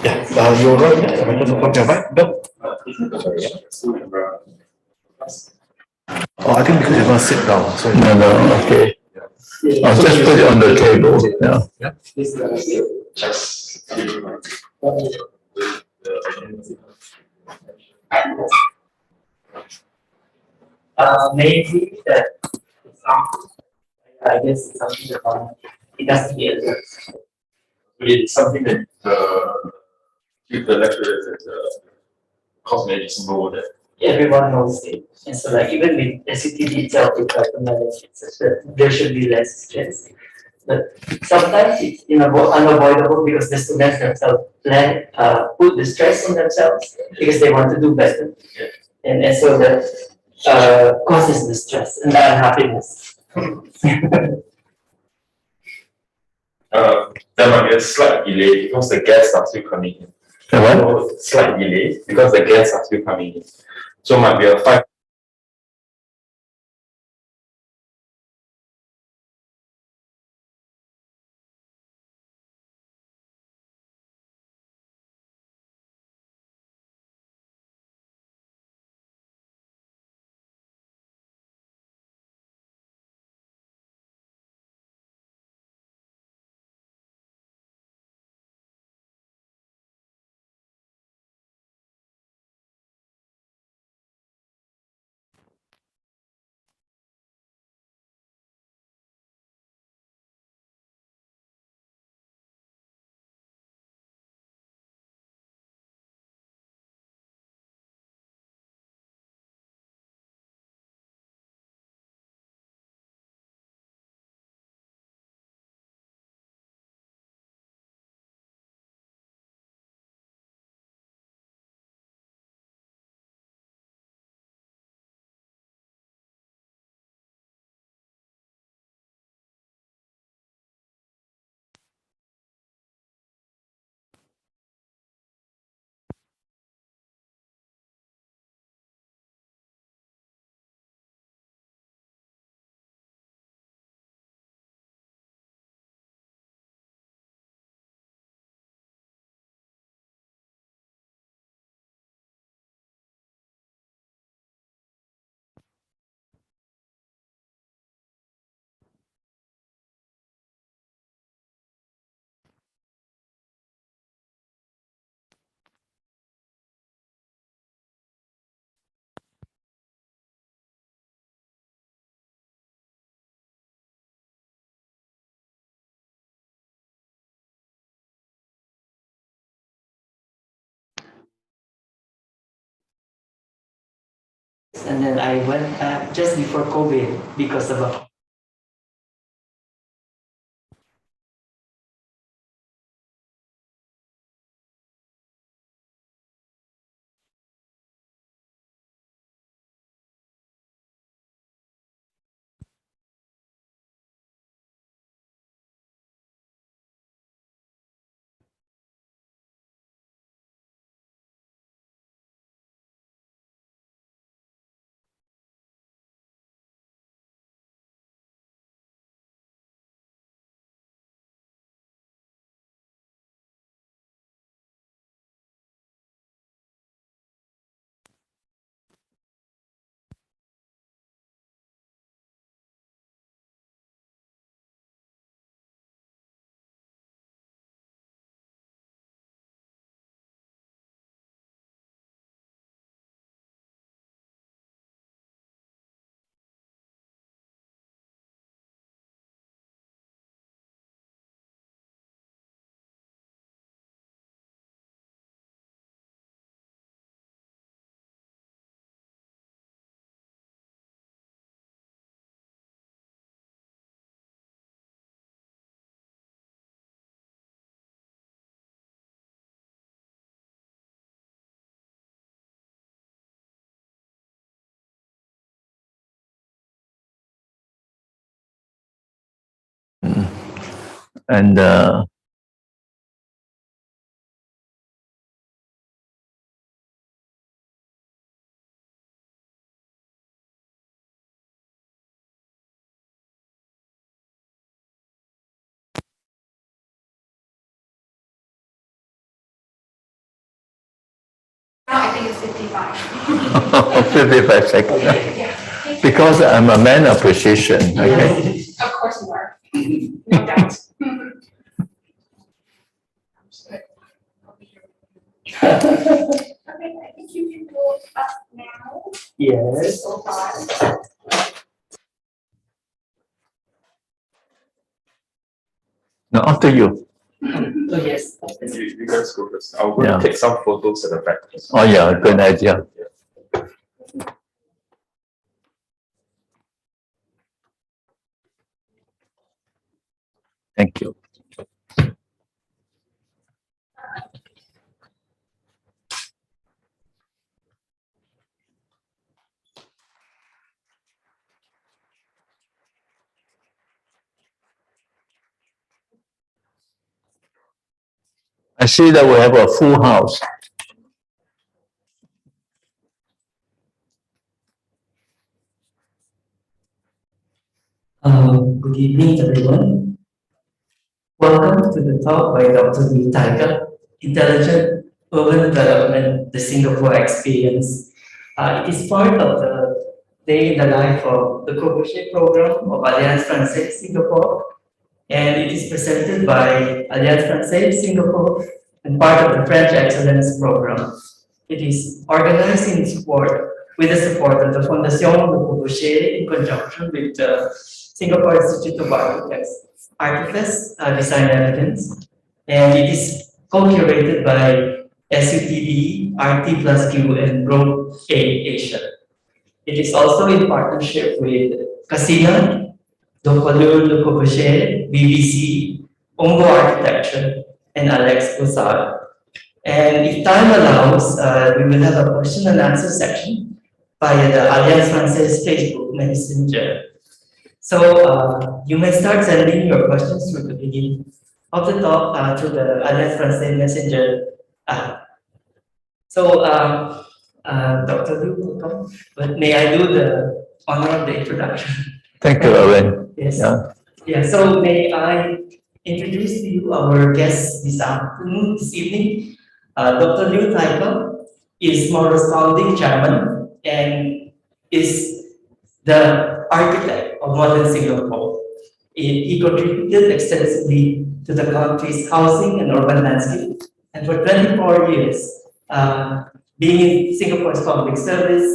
Yeah, you're right. From your right. No. Sorry. Oh, I think because you're going to sit down. Sorry. No, no, okay. I'll just put it on the table. Yeah. Yeah. Maybe that example, I guess it's something about it has to be addressed. It's something that if the lecturers and the course managers know that. Everyone knows it. And so like even with SCTD itself, it's like a management that there should be less stress. But sometimes it's unavoidable because the students themselves put the stress on themselves because they want to do better. And so that causes the stress and the unhappiness. There might be a slight delay because the guests are still coming in. What? Slight delay because the guests are still coming in. So might be a 5. And then I went back just before COVID because of a And think it's 55. 55 seconds. Yeah. Because I'm a man of precision. Okay. Of course you are. No doubt. Okay, I think you can go up now. Yes. So far. Now after you. Oh, yes. You guys go first. I'll go Yeah. take some photos at the back. Oh yeah, good idea. Thank you. I see that we have a full house. Good evening, everyone. Welcome to the talk by Dr. Liu Thai Ker, Intelligent Urban Development, the Singapore Experience. It is part of the day in the life of the Corbusier program of Alliance Française Singapore, and it is presented by Alliance Française Singapore and part of the French Excellence Program. It is organized in support with the support of the Fondation de Corbusier in conjunction with the Singapore Institute of Architects, Design Evidence, and it is co-curated by SUTB, RT plus Q, and Group A Asia. It is also in partnership with Casina, Dr Liu Thai Ker, BBC, Ongo Architecture, and Alex Boussard. And if time allows, we will have a question and answer section via the Alliance Française Facebook Messenger. So you may start sending your questions through the beginning of the talk through the Alliance Française Messenger app. So Dr. Liu, welcome. But may I do the honor of the introduction? Thank you, Erwin. Yes. Yeah. Yeah, so may I introduce to you our guest this afternoon, this evening. Dr. Liu Thai Ker is Moro's founding chairman and is the architect of modern Singapore. He contributed extensively to the country's housing and urban landscape, and for 24 years, being in Singapore's public service,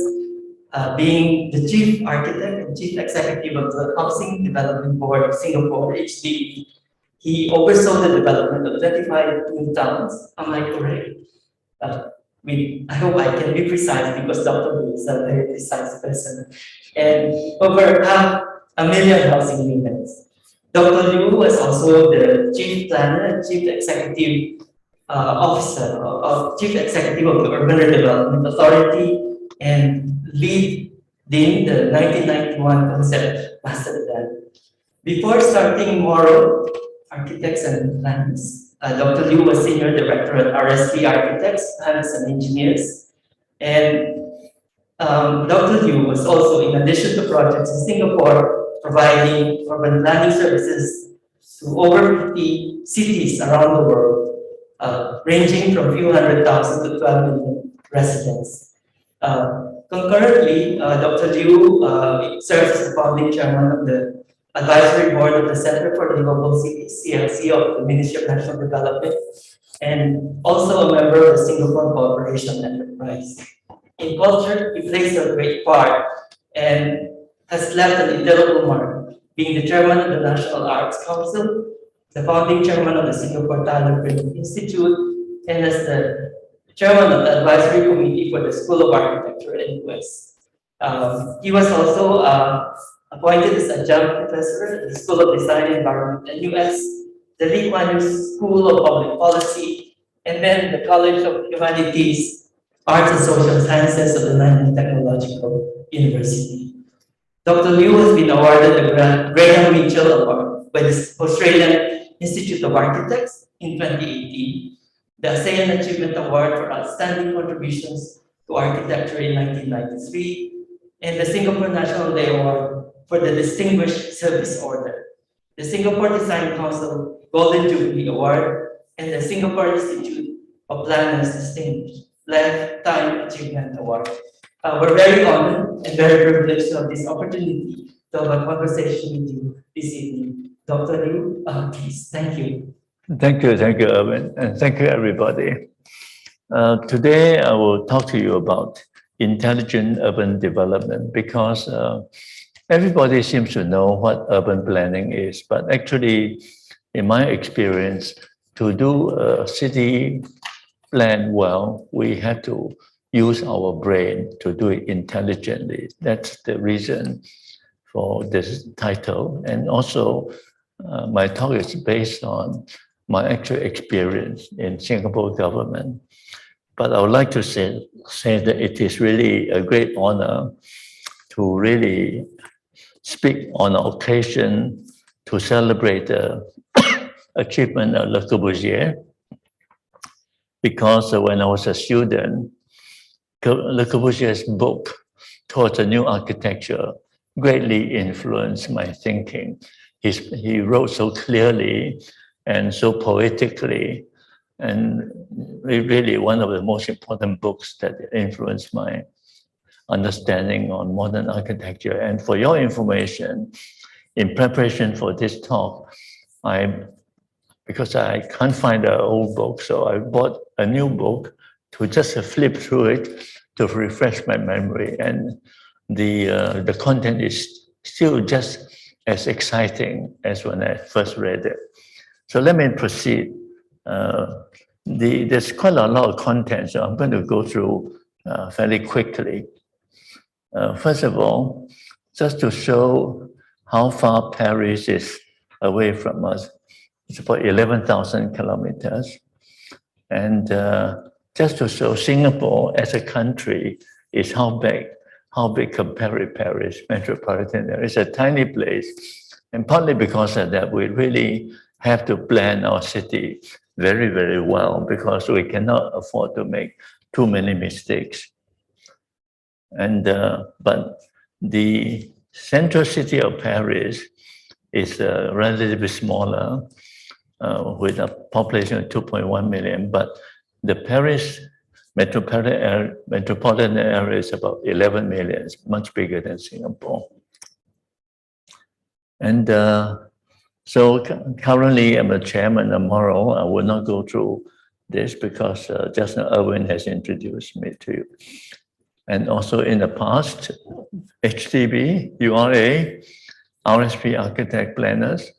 being the chief architect and chief executive of the Housing Development Board of Singapore, HDB, he oversaw the development of 25 new towns. Am I correct? I hope I can be precise because Dr. Liu is a very precise person. And over 500,000 housing units. Dr. Liu was also the chief planner and chief executive officer of chief executive of the Urban Redevelopment Authority and leading the 1991 concept master plan. Before starting Moro Architects and Planners, Dr. Liu was senior director at RSP Architects, Planners and Engineers, and Dr. Liu was also, in addition to projects in Singapore, providing urban planning services to over 50 cities around the world, ranging from a few 100,000 to 12 million residents. Concurrently, Dr. Liu serves as the founding chairman of the Advisory Board of the Center for Livable Cities, CLC, of the Ministry of National Development, and also a member of the Singapore Cooperation Enterprise. In culture, he plays a great part and has left an indelible mark, being the chairman of the National Arts Council, the founding chairman of the Singapore Talent Building Institute, and as the chairman of the Advisory Committee for the School of Architecture in the US. He was also appointed as adjunct professor at the School of Design and Environment in US, the Lee Kuan Yew School of Public Policy, and then the College of Humanities, Arts and Social Sciences of the Nanyang Technological University. Dr. Liu has been awarded the Graham Mitchell Award by the Australian Institute of Architects in 2018, the ASEAN Achievement Award for Outstanding Contributions to Architecture in 1993, and the Singapore National Day Award for the Distinguished Service Order, the Singapore Design Council Golden Jubilee Award, and the Singapore Institute of Planners Lifetime Achievement Award. We're very honored and very privileged to have this opportunity to have a conversation with you this evening. Dr. Liu, please, thank you. Thank you, Erwin, and thank you, everybody. Today, I will talk to you about intelligent urban development because everybody seems to know what urban planning is, but actually, in my experience, to do a city plan well, we have to use our brain to do it intelligently. That's the reason for this title. And also, my talk is based on my actual experience in Singapore government. But I would like to say that it is really a great honor to really speak on an occasion to celebrate the achievement of Le Corbusier. Because when I was a student, Le Corbusier's book, Towards a New Architecture, greatly influenced my thinking. He wrote so clearly and so poetically, and really one of the most important books that influenced my understanding on modern architecture. And for your information, in preparation for this talk, because I can't find an old book, so I bought a new book to just flip through it to refresh my memory. And the content is still just as exciting as when I first read it. So let me proceed. There's quite a lot of content, so I'm going to go through fairly quickly. First of all, just to show how far Paris is away from us. It's about 11,000 kilometers. And just to show Singapore as a country is how big compared with Paris metropolitan area. It's a tiny place. And partly because of that, we really have to plan our city very, very well because we cannot afford to make too many mistakes. And but the central city of Paris is relatively smaller, with a population of 2.1 million, but the Paris metropolitan area is about 11 million, it's much bigger than Singapore. And so currently I'm a chairman. Tomorrow I will not go through this because just now Erwin has introduced me to you. And also in the past, HTB, URA, RSP Architect Planners,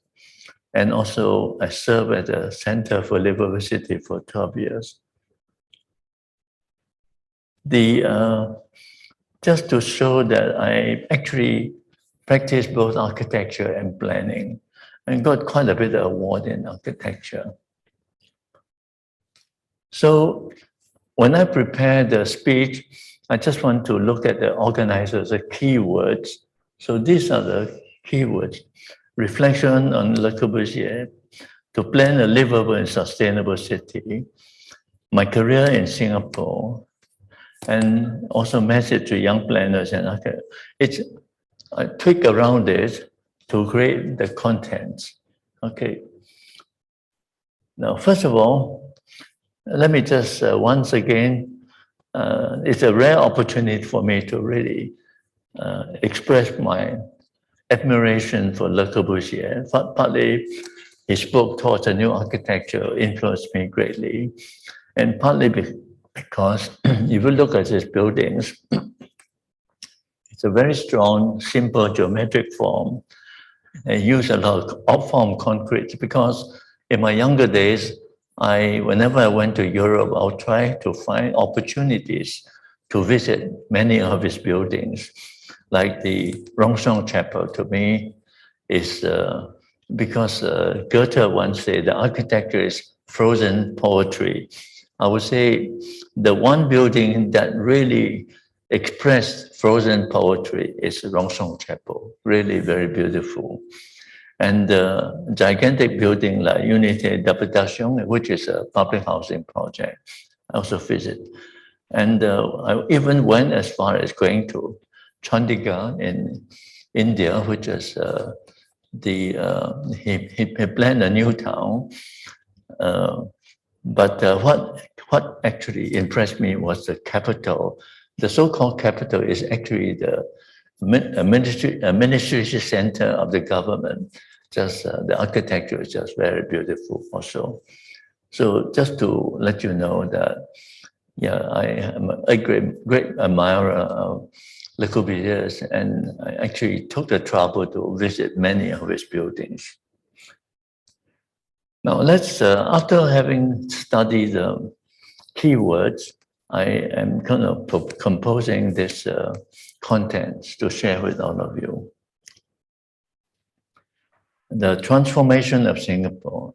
and also I served at the Center for Livable City for 12 years. Just to show that I actually practiced both architecture and planning and got quite a bit of award in architecture. So when I prepared the speech, I just want to look at the organizers, the keywords. So these are the keywords. Reflection on Le Corbusier, to plan a livable and sustainable city, my career in Singapore, and also message to young planners and architects. I tweak around it to create the contents. Okay. Now, first of all, let me just once again, it's a rare opportunity for me to really express my admiration for Le Corbusier. Partly his book Towards a New Architecture influenced me greatly, and partly because if you look at his buildings, it's a very strong, simple geometric form, and use a lot of off-form concrete. Because in my younger days, whenever I went to Europe, I would try to find opportunities to visit many of his buildings. Like the Rongsong Chapel, to me, is because Goethe once said the architecture is frozen poetry. I would say the one building that really expressed frozen poetry is Rongsong Chapel, really very beautiful. And the gigantic building like Unité d'Habitation, which is a public housing project, I also visit. And I even went as far as going to Chandigarh in India, which is he planned a new town. But what actually impressed me was the capital. The so-called capital is actually the administration center of the government. Just the architecture is just very beautiful also. So just to let you know that, yeah, I am a great admirer of Le Corbusier's, and I actually took the trouble to visit many of his buildings. Now let's, after having studied the keywords, I am kind of composing this contents to share with all of you. The transformation of Singapore.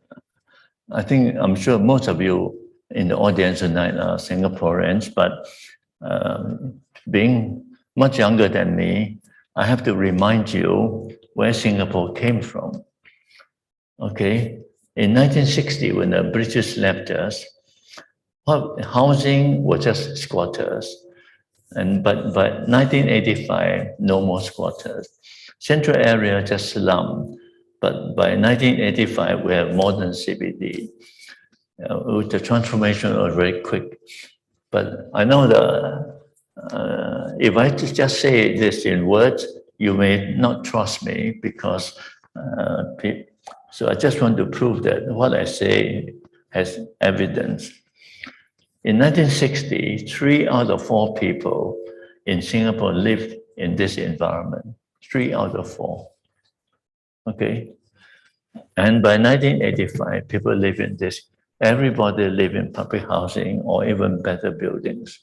I'm sure most of you in the audience tonight are Singaporeans, but being much younger than me, I have to remind you where Singapore came from. Okay, in 1960, when the British left us, housing was just squatters, but by 1985, no more squatters. Central area just slum, but by 1985, we have modern CBD. The transformation was very quick. But I know that if I just say this in words, you may not trust me because, so I just want to prove that what I say has evidence. In 1960, 3 out of 4 people in Singapore lived in this environment. 3 out of 4. Okay. And by 1985, people live in this. Everybody live in public housing or even better buildings.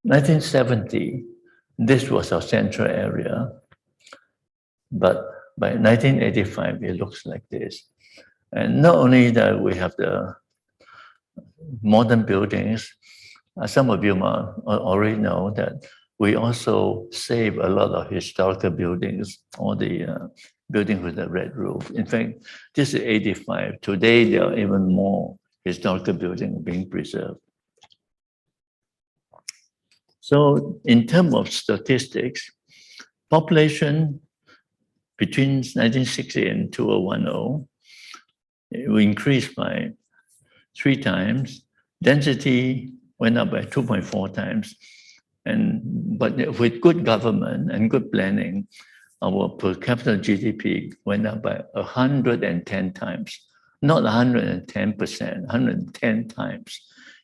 1970, this was our central area. But by 1985, it looks like this. And not only that, we have the modern buildings. Some of you might already know that we also save a lot of historical buildings, all the buildings with the red roof. In fact, this is 85. Today, there are even more historical buildings being preserved. So in terms of statistics, population between 1960 and 2010, we increased by 3 times. Density went up by 2.4 times. But with good government and good planning, our per capita GDP went up by 110 times, not 110%, 110 times.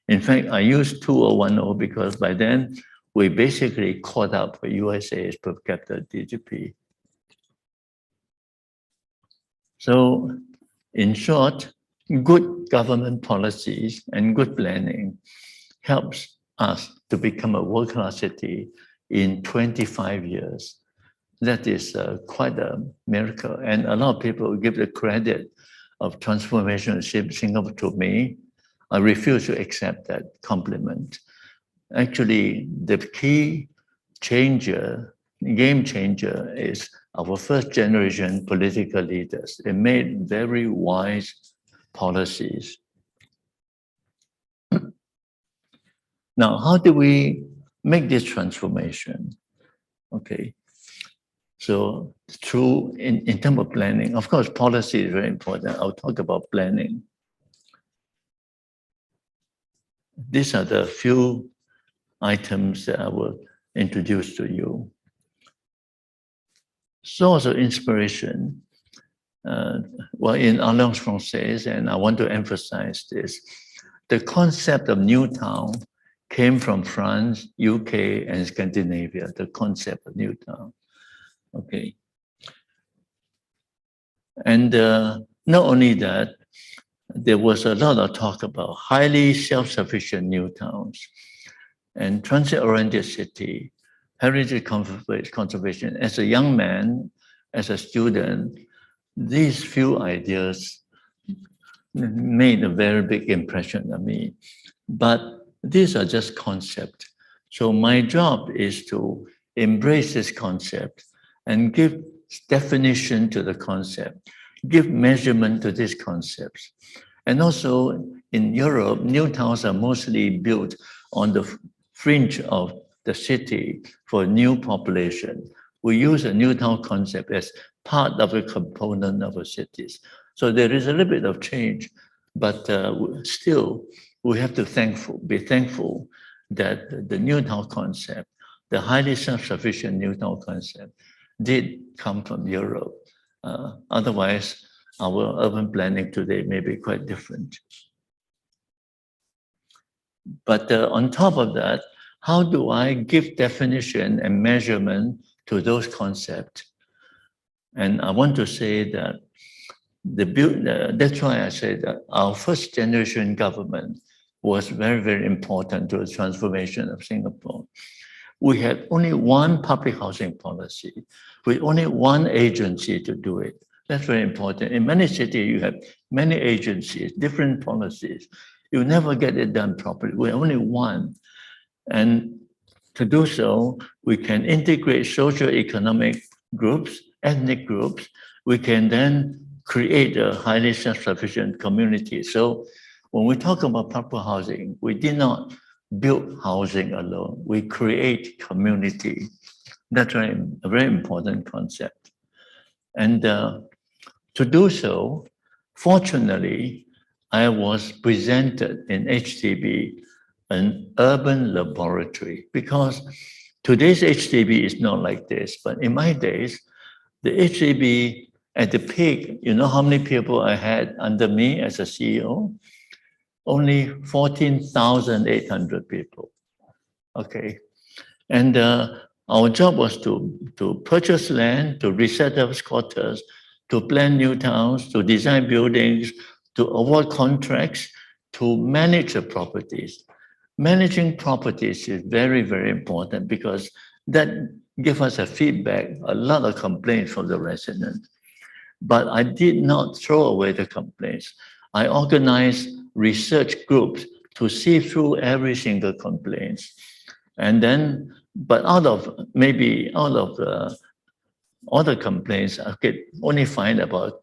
In fact, I use 2010 because by then we basically caught up with USA's per capita GDP. So in short, good government policies and good planning helps us to become a world-class city in 25 years. That is quite a miracle. And a lot of people give the credit of transformation of Singapore to me. I refuse to accept that compliment. Actually, the key changer, game changer is our first generation political leaders. They made very wise policies. Now, how do we make this transformation? Okay. So through, in terms of planning, of course, policy is very important. I'll talk about planning. These are the few items that I will introduce to you. Source of inspiration. Well, in Alliance Française, and I want to emphasize this, the concept of new town came from France, UK, and Scandinavia, the concept of new town. Okay. And not only that, there was a lot of talk about highly self-sufficient new towns and transit-oriented city, heritage conservation. As a young man, as a student, these few ideas made a very big impression on me. But these are just concepts. So my job is to embrace this concept and give definition to the concept, give measurement to these concepts. And also in Europe, new towns are mostly built on the fringe of the city for new population. We use a new town concept as part of a component of a cities. So there is a little bit of change, but still we have to be thankful that the new town concept, the highly self-sufficient new town concept, did come from Europe. Otherwise, our urban planning today may be quite different. But on top of that, how do I give definition and measurement to those concepts? And I want to say that that's why I say that our first generation government was very, very important to the transformation of Singapore. We had only one public housing policy, with only one agency to do it. That's very important. In many cities, you have many agencies, different policies. You never get it done properly. We're only one. And to do so, we can integrate socio-economic groups, ethnic groups. We can then create a highly self-sufficient community. So when we talk about public housing, we did not build housing alone. We create community. That's a very important concept. And to do so, fortunately, I was presented in HDB an urban laboratory, because today's HDB is not like this. But in my days, the HDB at the peak, you know how many people I had under me as a CEO? Only 14,800 people. Okay. And our job was to purchase land, to reset up squatters, to plan new towns, to design buildings, to award contracts, to manage the properties. Managing properties is very, very important because that gives us a feedback, a lot of complaints from the residents. But I did not throw away the complaints. I organized research groups to see through every single complaint. And then, but out of all the complaints, I could only find about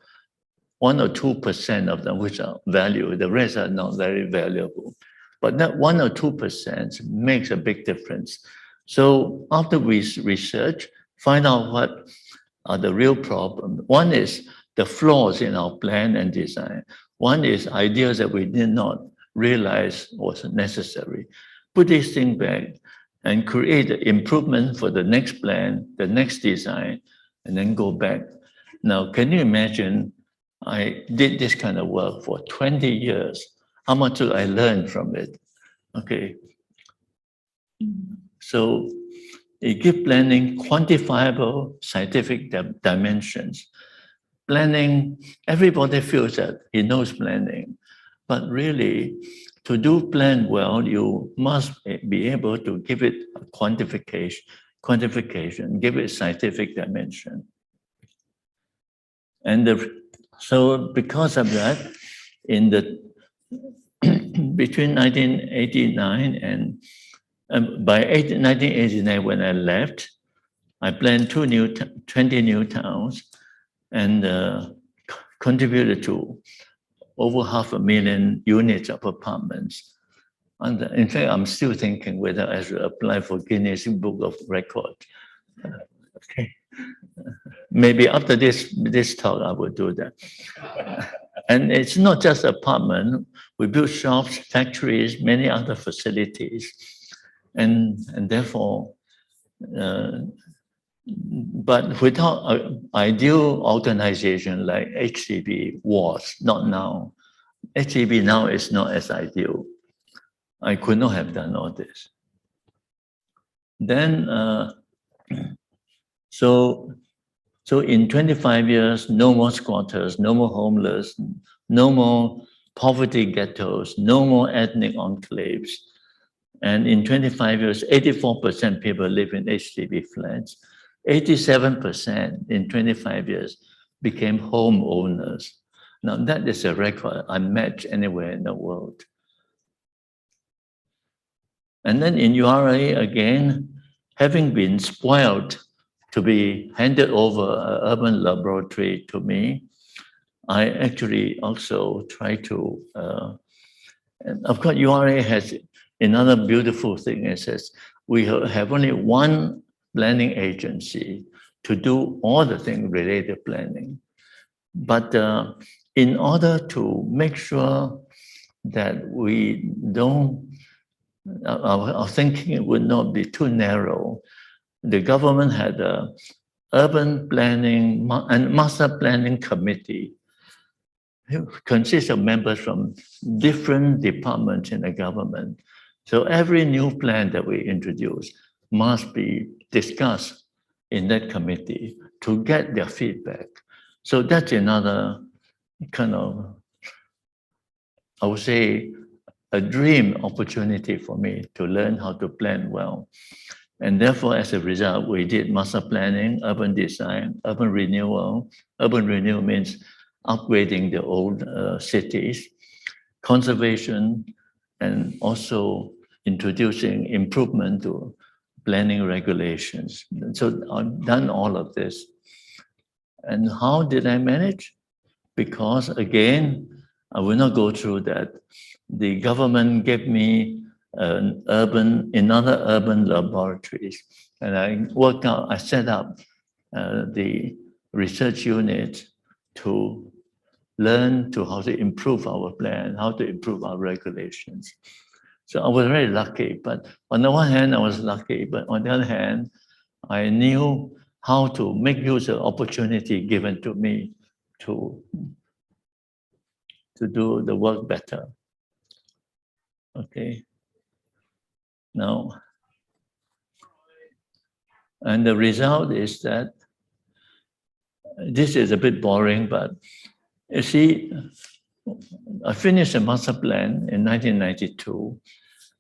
1 or 2% of them which are valuable. The rest are not very valuable. But that 1 or 2% makes a big difference. So after we research, find out what are the real problems. One is the flaws in our plan and design. One is ideas that we did not realize was necessary. Put this thing back and create an improvement for the next plan, the next design, and then go back. Now, can you imagine, I did this kind of work for 20 years. How much did I learn from it? Okay. So it gives planning quantifiable scientific dimensions. Planning, everybody feels that he knows planning, but really, to do plan well, you must be able to give it a quantification, give it scientific dimension. And so because of that, in the between 1989 and by 1989, when I left, I planned 20 new towns and contributed to over 500,000 units of apartments. And in fact, I'm still thinking whether I should apply for Guinness Book of Records. Okay. Maybe after this talk, I will do that. And it's not just apartment. We build shops, factories, many other facilities. And therefore, but without an ideal organization like HDB was, not now. HDB now is not as ideal. I could not have done all this. Then, so in 25 years, no more squatters, no more homeless, no more poverty ghettos, no more ethnic enclaves. And in 25 years, 84% people live in HDB flats. 87% in 25 years became homeowners. Now that is a record unmatched anywhere in the world. And then in URA again, having been spoiled to be handed over an urban laboratory to me, I actually also try to, and of course URA has another beautiful thing. It says we have only one planning agency to do all the things related to planning. But in order to make sure that we don't, our thinking would not be too narrow. The government had a urban planning and master planning committee. It consists of members from different departments in the government. So every new plan that we introduce must be discussed in that committee to get their feedback. So that's another kind of, I would say, a dream opportunity for me to learn how to plan well. And therefore, as a result, we did master planning, urban design, urban renewal. Urban renewal means upgrading the old cities, conservation, and also introducing improvement to planning regulations. So I've done all of this. And how did I manage? Because again, I will not go through that. The government gave me another urban laboratories. And I set up the research unit to learn how to improve our plan, how to improve our regulations. So I was very lucky, but on the one hand, I was lucky, but on the other hand, I knew how to make use of opportunity given to me to do the work better. Okay. Now, and the result is that this is a bit boring, but you see, I finished a master plan in 1992,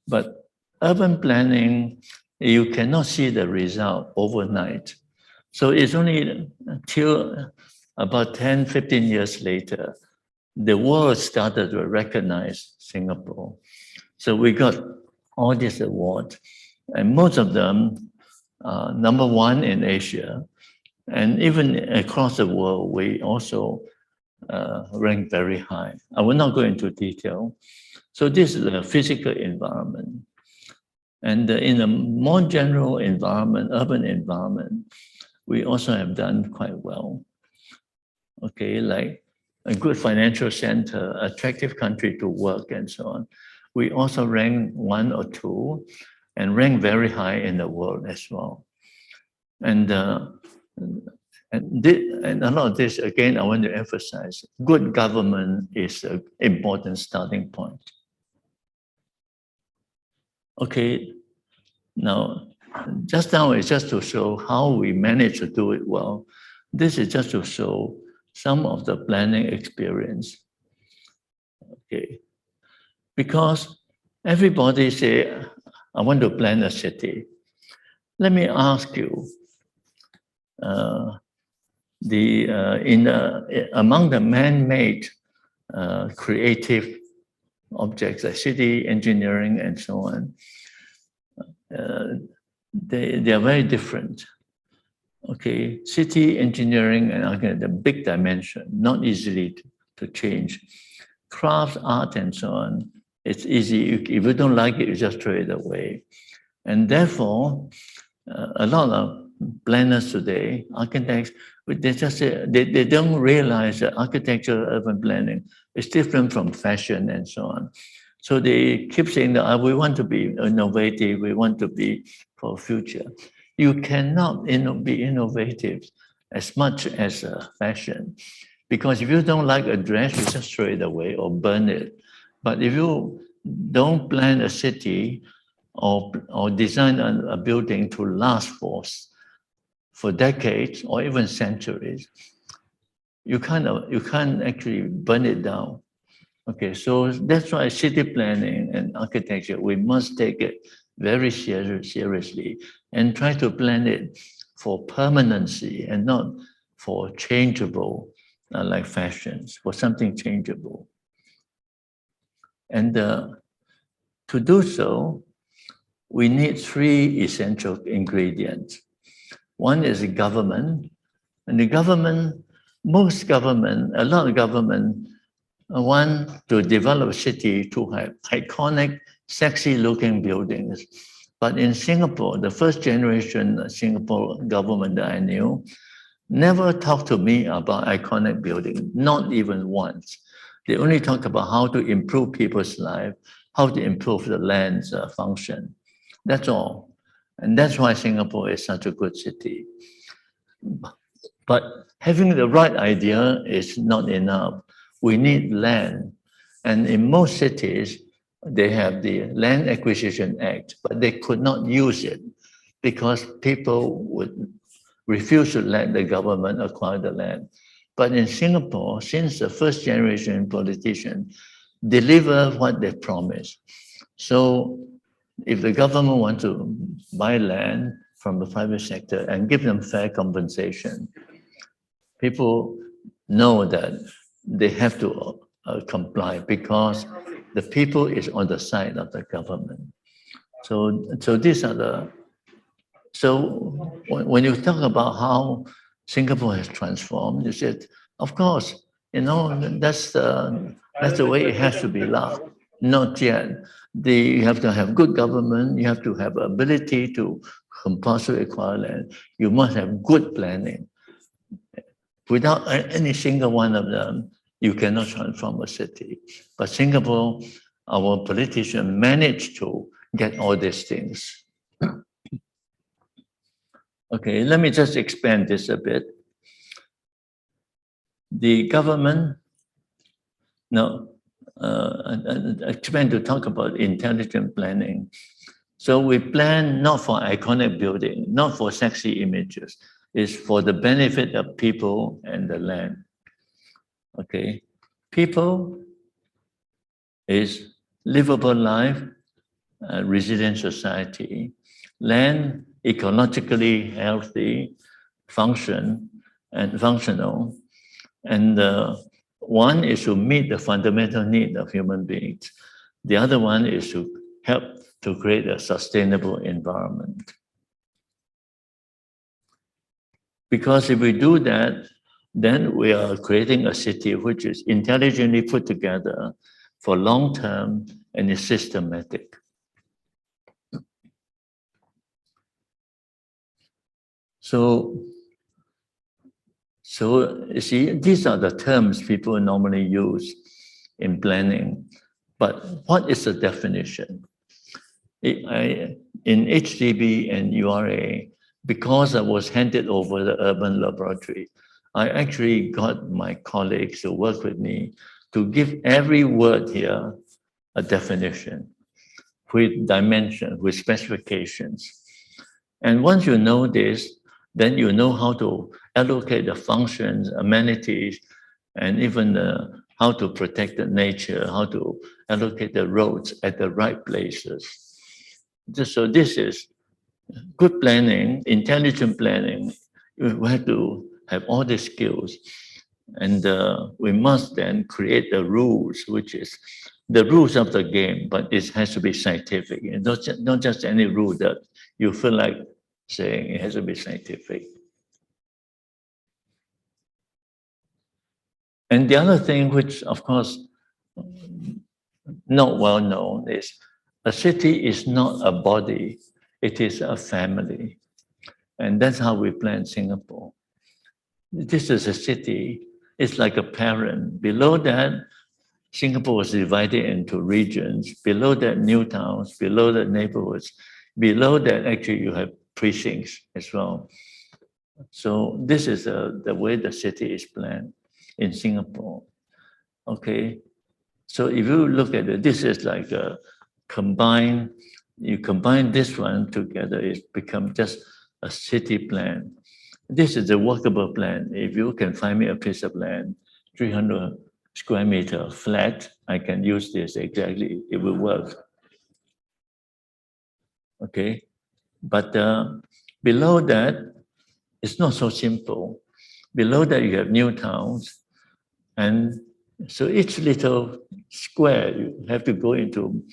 but urban planning, you cannot see the result overnight. So it's only until about 10, 15 years later, the world started to recognize Singapore. So we got all these awards, and most of them number one in Asia, and even across the world, we also ranked very high. I will not go into detail. So this is the physical environment. And in a more general environment, urban environment, we also have done quite well. Okay, like a good financial center, attractive country to work, and so on. We also rank 1 or 2 and rank very high in the world as well. And a lot of this, again, I want to emphasize, good government is an important starting point. Okay, now, just now is just to show how we manage to do it well. This is just to show some of the planning experience. Okay, because everybody say, I want to plan a city. Let me ask you, among the man-made creative objects like city engineering and so on, they are very different. Okay, city engineering and again, the big dimension, not easily to change. Crafts, art, and so on, it's easy. If you don't like it, you just throw it away. And therefore, a lot of planners today, architects, they just say, they don't realize that architecture, urban planning is different from fashion and so on. So they keep saying that we want to be innovative, we want to be for future. You cannot be innovative as much as fashion, because if you don't like a dress, you just throw it away or burn it. But if you don't plan a city or design a building to last for decades or even centuries, you can't actually burn it down. Okay, so that's why city planning and architecture, we must take it very seriously and try to plan it for permanency and not for changeable, like fashions, for something changeable. And to do so, we need 3 essential ingredients. One is the government, and the government, most government, a lot of government want to develop a city to have iconic, sexy-looking buildings. But in Singapore, the first generation Singapore government that I knew never talked to me about iconic buildings, not even once. They only talk about how to improve people's life, how to improve the land's function. That's all. And that's why Singapore is such a good city. But having the right idea is not enough. We need land. And in most cities, they have the Land Acquisition Act, but they could not use it because people would refuse to let the government acquire the land. But in Singapore, since the first generation politician deliver what they promised. So if the government wants to buy land from the private sector and give them fair compensation, people know that they have to comply because the people is on the side of the government. So these are the, so when you talk about how Singapore has transformed, you said, of course, you know, that's the way it has to be now. Not yet. You have to have good government, you have to have ability to compulsory acquire land, you must have good planning. Without any single one of them, you cannot transform a city. But Singapore, our politicians managed to get all these things. Okay, let me just expand this a bit. The government, now, expand to talk about intelligent planning. So we plan not for iconic building, not for sexy images. It's for the benefit of people and the land. Okay, people is livable life, resilient society, land ecologically healthy, functional, and one is to meet the fundamental need of human beings. The other one is to help to create a sustainable environment. Because if we do that, then we are creating a city which is intelligently put together for long term and is systematic. So you see, these are the terms people normally use in planning. But what is the definition? In HDB and URA, because I was handed over the urban laboratory, I actually got my colleagues to work with me to give every word here a definition with dimension, with specifications. And once you know this, then you know how to allocate the functions, amenities, and even how to protect the nature, how to allocate the roads at the right places. So this is good planning, intelligent planning. We have to have all these skills. And we must then create the rules, which is the rules of the game, but it has to be scientific. And not just any rule that you feel like saying, it has to be scientific. And the other thing, which of course not well known, is a city is not a body, it is a family. And that's how we plan Singapore. This is a city, it's like a parent. Below that, Singapore was divided into regions. Below that, new towns. Below that, neighborhoods. Below that, actually, you have precincts as well. So this is the way the city is planned in Singapore. Okay, so if you look at it, this is like a combine. You combine this one together, it becomes just a city plan. This is a workable plan. If you can find me a piece of land, 300 square meter flat, I can use this exactly, it will work. Okay, but below that, it's not so simple. Below that, you have new towns. And so each little square, you have to go into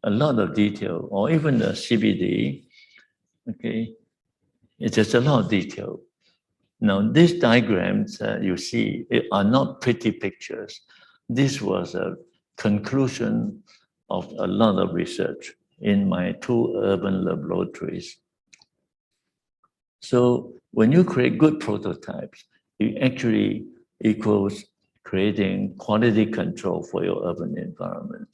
a lot of detail, or even the CBD, okay, it's just a lot of detail. Now, these diagrams you see are not pretty pictures. This was a conclusion of a lot of research in my 2 urban laboratories. So when you create good prototypes, it actually equals creating quality control for your urban environment.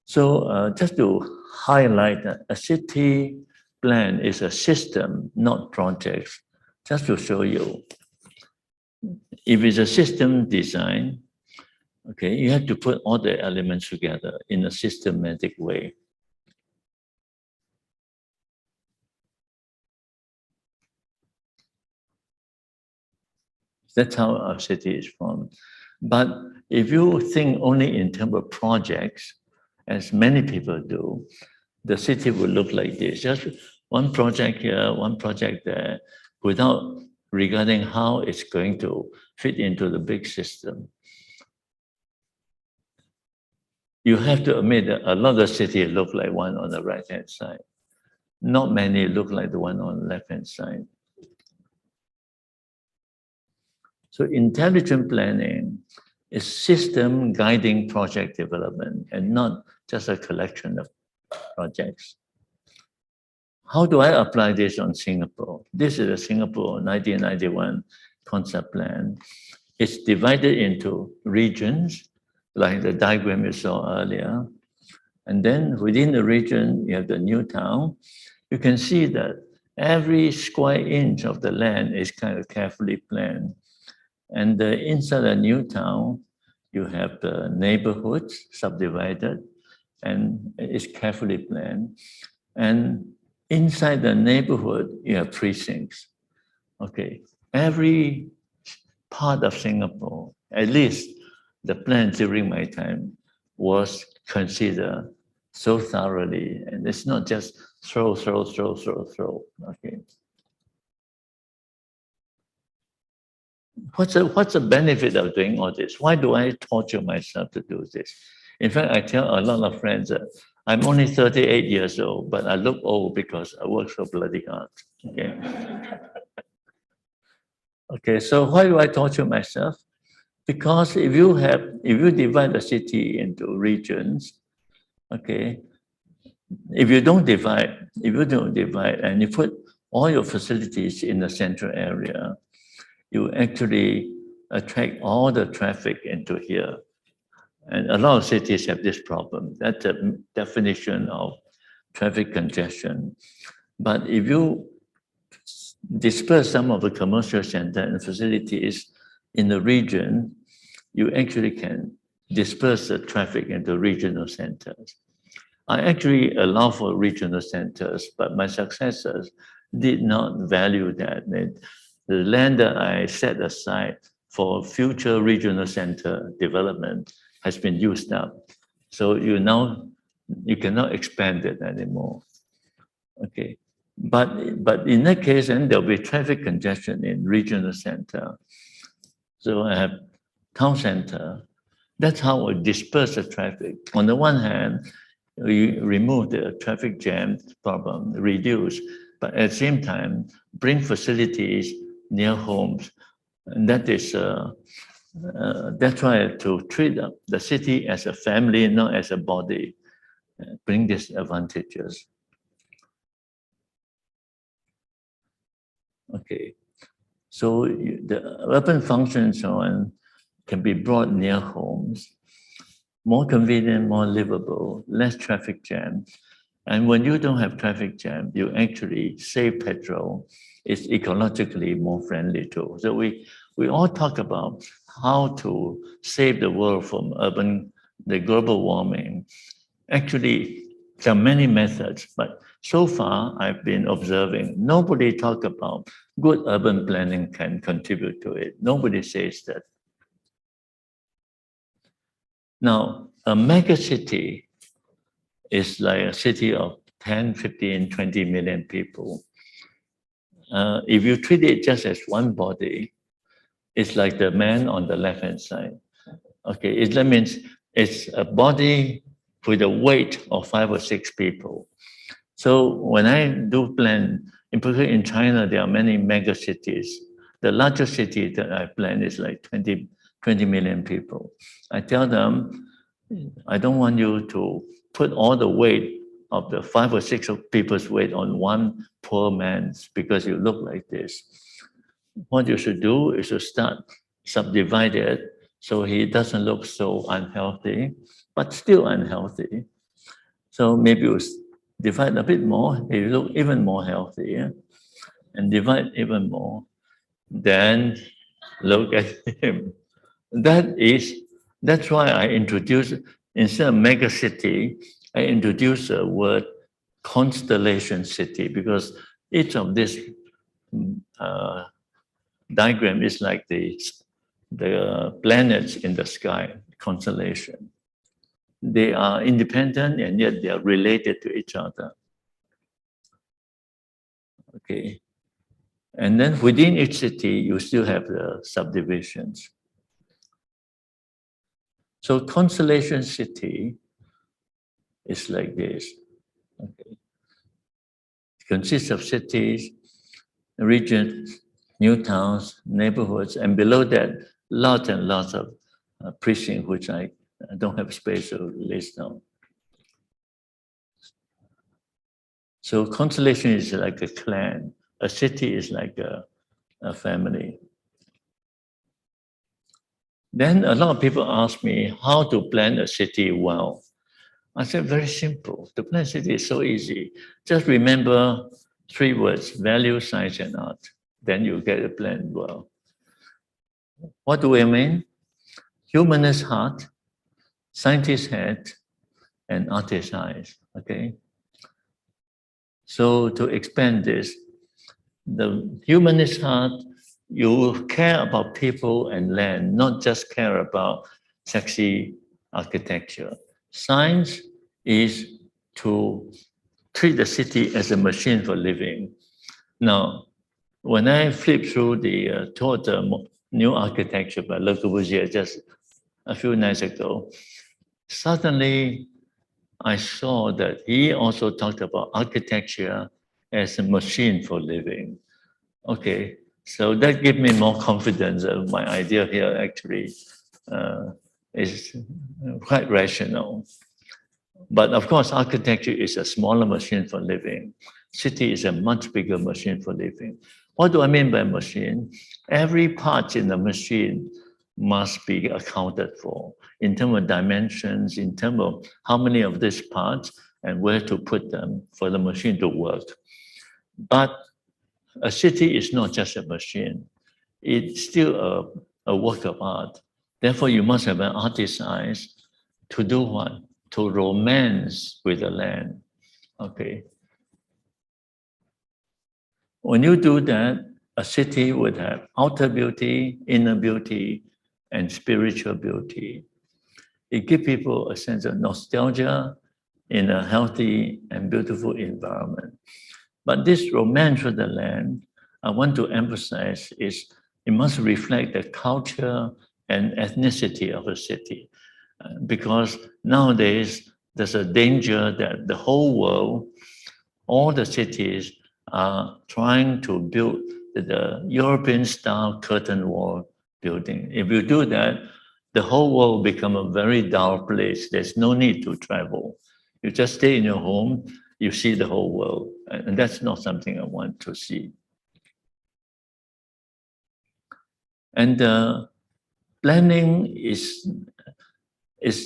So just to highlight that a city plan is a system, not projects, just to show you. If it's a system design, okay, you have to put all the elements together in a systematic way. That's how our city is formed. But if you think only in terms of projects, as many people do, the city will look like this. Just one project here, one project there, without regarding how it's going to fit into the big system. You have to admit that a lot of cities look like one on the right-hand side. Not many look like the one on the left-hand side. So intelligent planning is system guiding project development and not just a collection of projects. How do I apply this on Singapore? This is a Singapore 1991 concept plan. It's divided into regions, like the diagram you saw earlier. And then within the region, you have the new town. You can see that every square inch of the land is kind of carefully planned. And inside the new town, you have the neighborhoods subdivided, and it's carefully planned. And inside the neighborhood, you have precincts. Okay, every part of Singapore, at least the plan during my time, was considered so thoroughly, and it's not just throw. Okay. What's the benefit of doing all this? Why do I torture myself to do this? In fact, I tell a lot of friends that I'm only 38 years old, but I look old because I work so bloody hard. Okay. Okay, so why do I torture myself? Because if you divide the city into regions, okay, if you don't divide and you put all your facilities in the central area, you actually attract all the traffic into here. And a lot of cities have this problem. That's the definition of traffic congestion. But if you disperse some of the commercial center and facilities in the region, you actually can disperse the traffic into regional centers. I actually allow for regional centers, but my successors did not value that. The land that I set aside for future regional center development has been used up. So you cannot expand it anymore. Okay. But in that case, then there'll be traffic congestion in regional center. So I have town center. That's how we disperse the traffic. On the one hand, we remove the traffic jam problem, reduce, but at the same time, bring facilities near homes. And that is, that's why to treat the city as a family, not as a body, bring these advantages. Okay, so the urban function and so on can be brought near homes, more convenient, more livable, less traffic jam. And when you don't have traffic jam, you actually save petrol. It's ecologically more friendly too. So we all talk about how to save the world from the global warming. Actually, there are many methods, but so far I've been observing, nobody talk about good urban planning can contribute to it. Nobody says that. Now, a mega city is like a city of 10, 15, 20 million people. If you treat it just as one body, it's like the man on the left-hand side. Okay, that means it's a body with a weight of 5 or 6 people. So when I do plan, in particular in China, there are many mega cities. The largest city that I plan is like 20 million people. I tell them, I don't want you to put all the weight of the 5 or 6 of people's weight on one poor man's because you look like this. what you should do is to start subdivide it so he doesn't look so unhealthy, but still unhealthy. So maybe you divide a bit more, he look even more healthier, and divide even more. Then look at him. That's why I introduced, instead of mega city, I introduced the word constellation city, because each of these diagram is like the planets in the sky, constellation. They are independent and yet they are related to each other. Okay. And then within each city, you still have the subdivisions. So constellation city is like this. Okay. It consists of cities, regions, new towns, neighborhoods, and below that, lots and lots of precincts, which I don't have space to list down. So constellation is like a clan. A city is like a family. Then a lot of people ask me how to plan a city well. I said, very simple. To plan a city is so easy. Just remember 3 words: value, science, and art. Then you get a plan well. What do I mean? Humanist heart, scientist head, and artist eyes. Okay. So to expand this, the humanist heart, you care about people and land, not just care about sexy architecture. Science is to treat the city as a machine for living. Now, when I flipped through toward the new architecture by Corbusier just a few nights ago, suddenly I saw that he also talked about architecture as a machine for living. Okay, so that gave me more confidence that my idea here actually is quite rational. But of course, architecture is a smaller machine for living. City is a much bigger machine for living. What do I mean by machine? Every part in the machine must be accounted for in terms of dimensions, in terms of how many of these parts and where to put them for the machine to work. But a city is not just a machine. It's still a work of art. Therefore, you must have an artist's eyes to do what? To romance with the land. Okay. When you do that, a city would have outer beauty, inner beauty, and spiritual beauty. It gives people a sense of nostalgia in a healthy and beautiful environment. But this romance with the land, I want to emphasize, is it must reflect the culture and ethnicity of a city. Because nowadays, there's a danger that the whole world, all the cities are trying to build the European-style curtain wall building. If you do that, the whole world will become a very dull place. There's no need to travel. You just stay in your home, you see the whole world. And that's not something I want to see. And planning is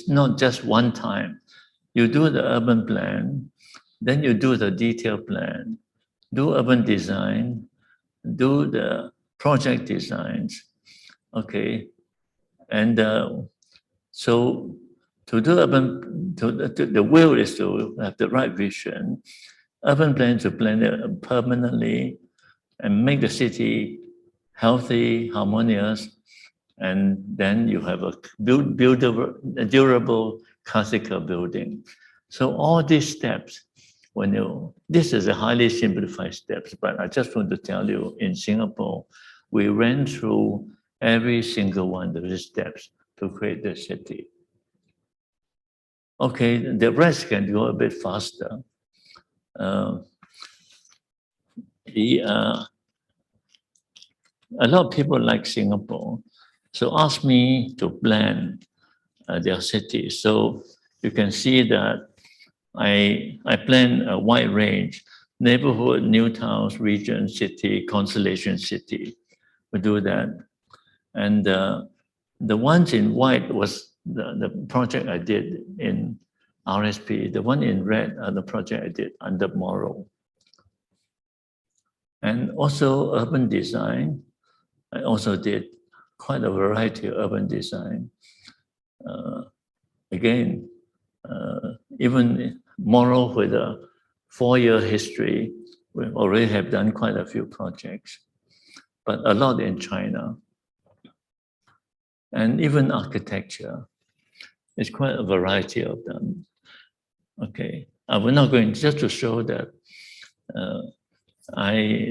not just one time. You do the urban plan, then you do the detailed plan, do urban design, do the project designs, okay? And so to do urban, the will is to have the right vision, urban plan to plan it permanently and make the city healthy, harmonious, and then you have a durable classical building. So all these steps, this is a highly simplified steps, but I just want to tell you, in Singapore, we ran through every single one of these steps to create the city. Okay, the rest can go a bit faster. A lot of people like Singapore, so ask me to plan their city. So you can see that I plan a wide range: neighborhood, new towns, region, city, constellation city, we do that. And the ones in white was the project I did in RSP. The one in red are the project I did under Moral. And also urban design. I also did quite a variety of urban design. Again, even Moral with a 4-year history, we already have done quite a few projects, but a lot in China. And even architecture, it's quite a variety of them. Okay, we're not going just to show that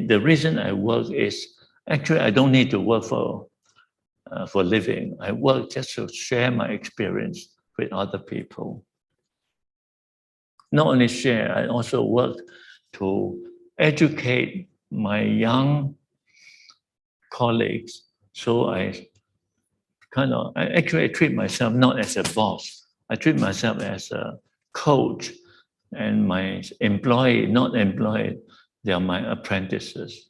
the reason I work is actually I don't need to work for living. I work just to share my experience with other people. Not only share, I also work to educate my young colleagues. So I treat myself not as a boss. I treat myself as a coach, and my employee, not employed, they are my apprentices.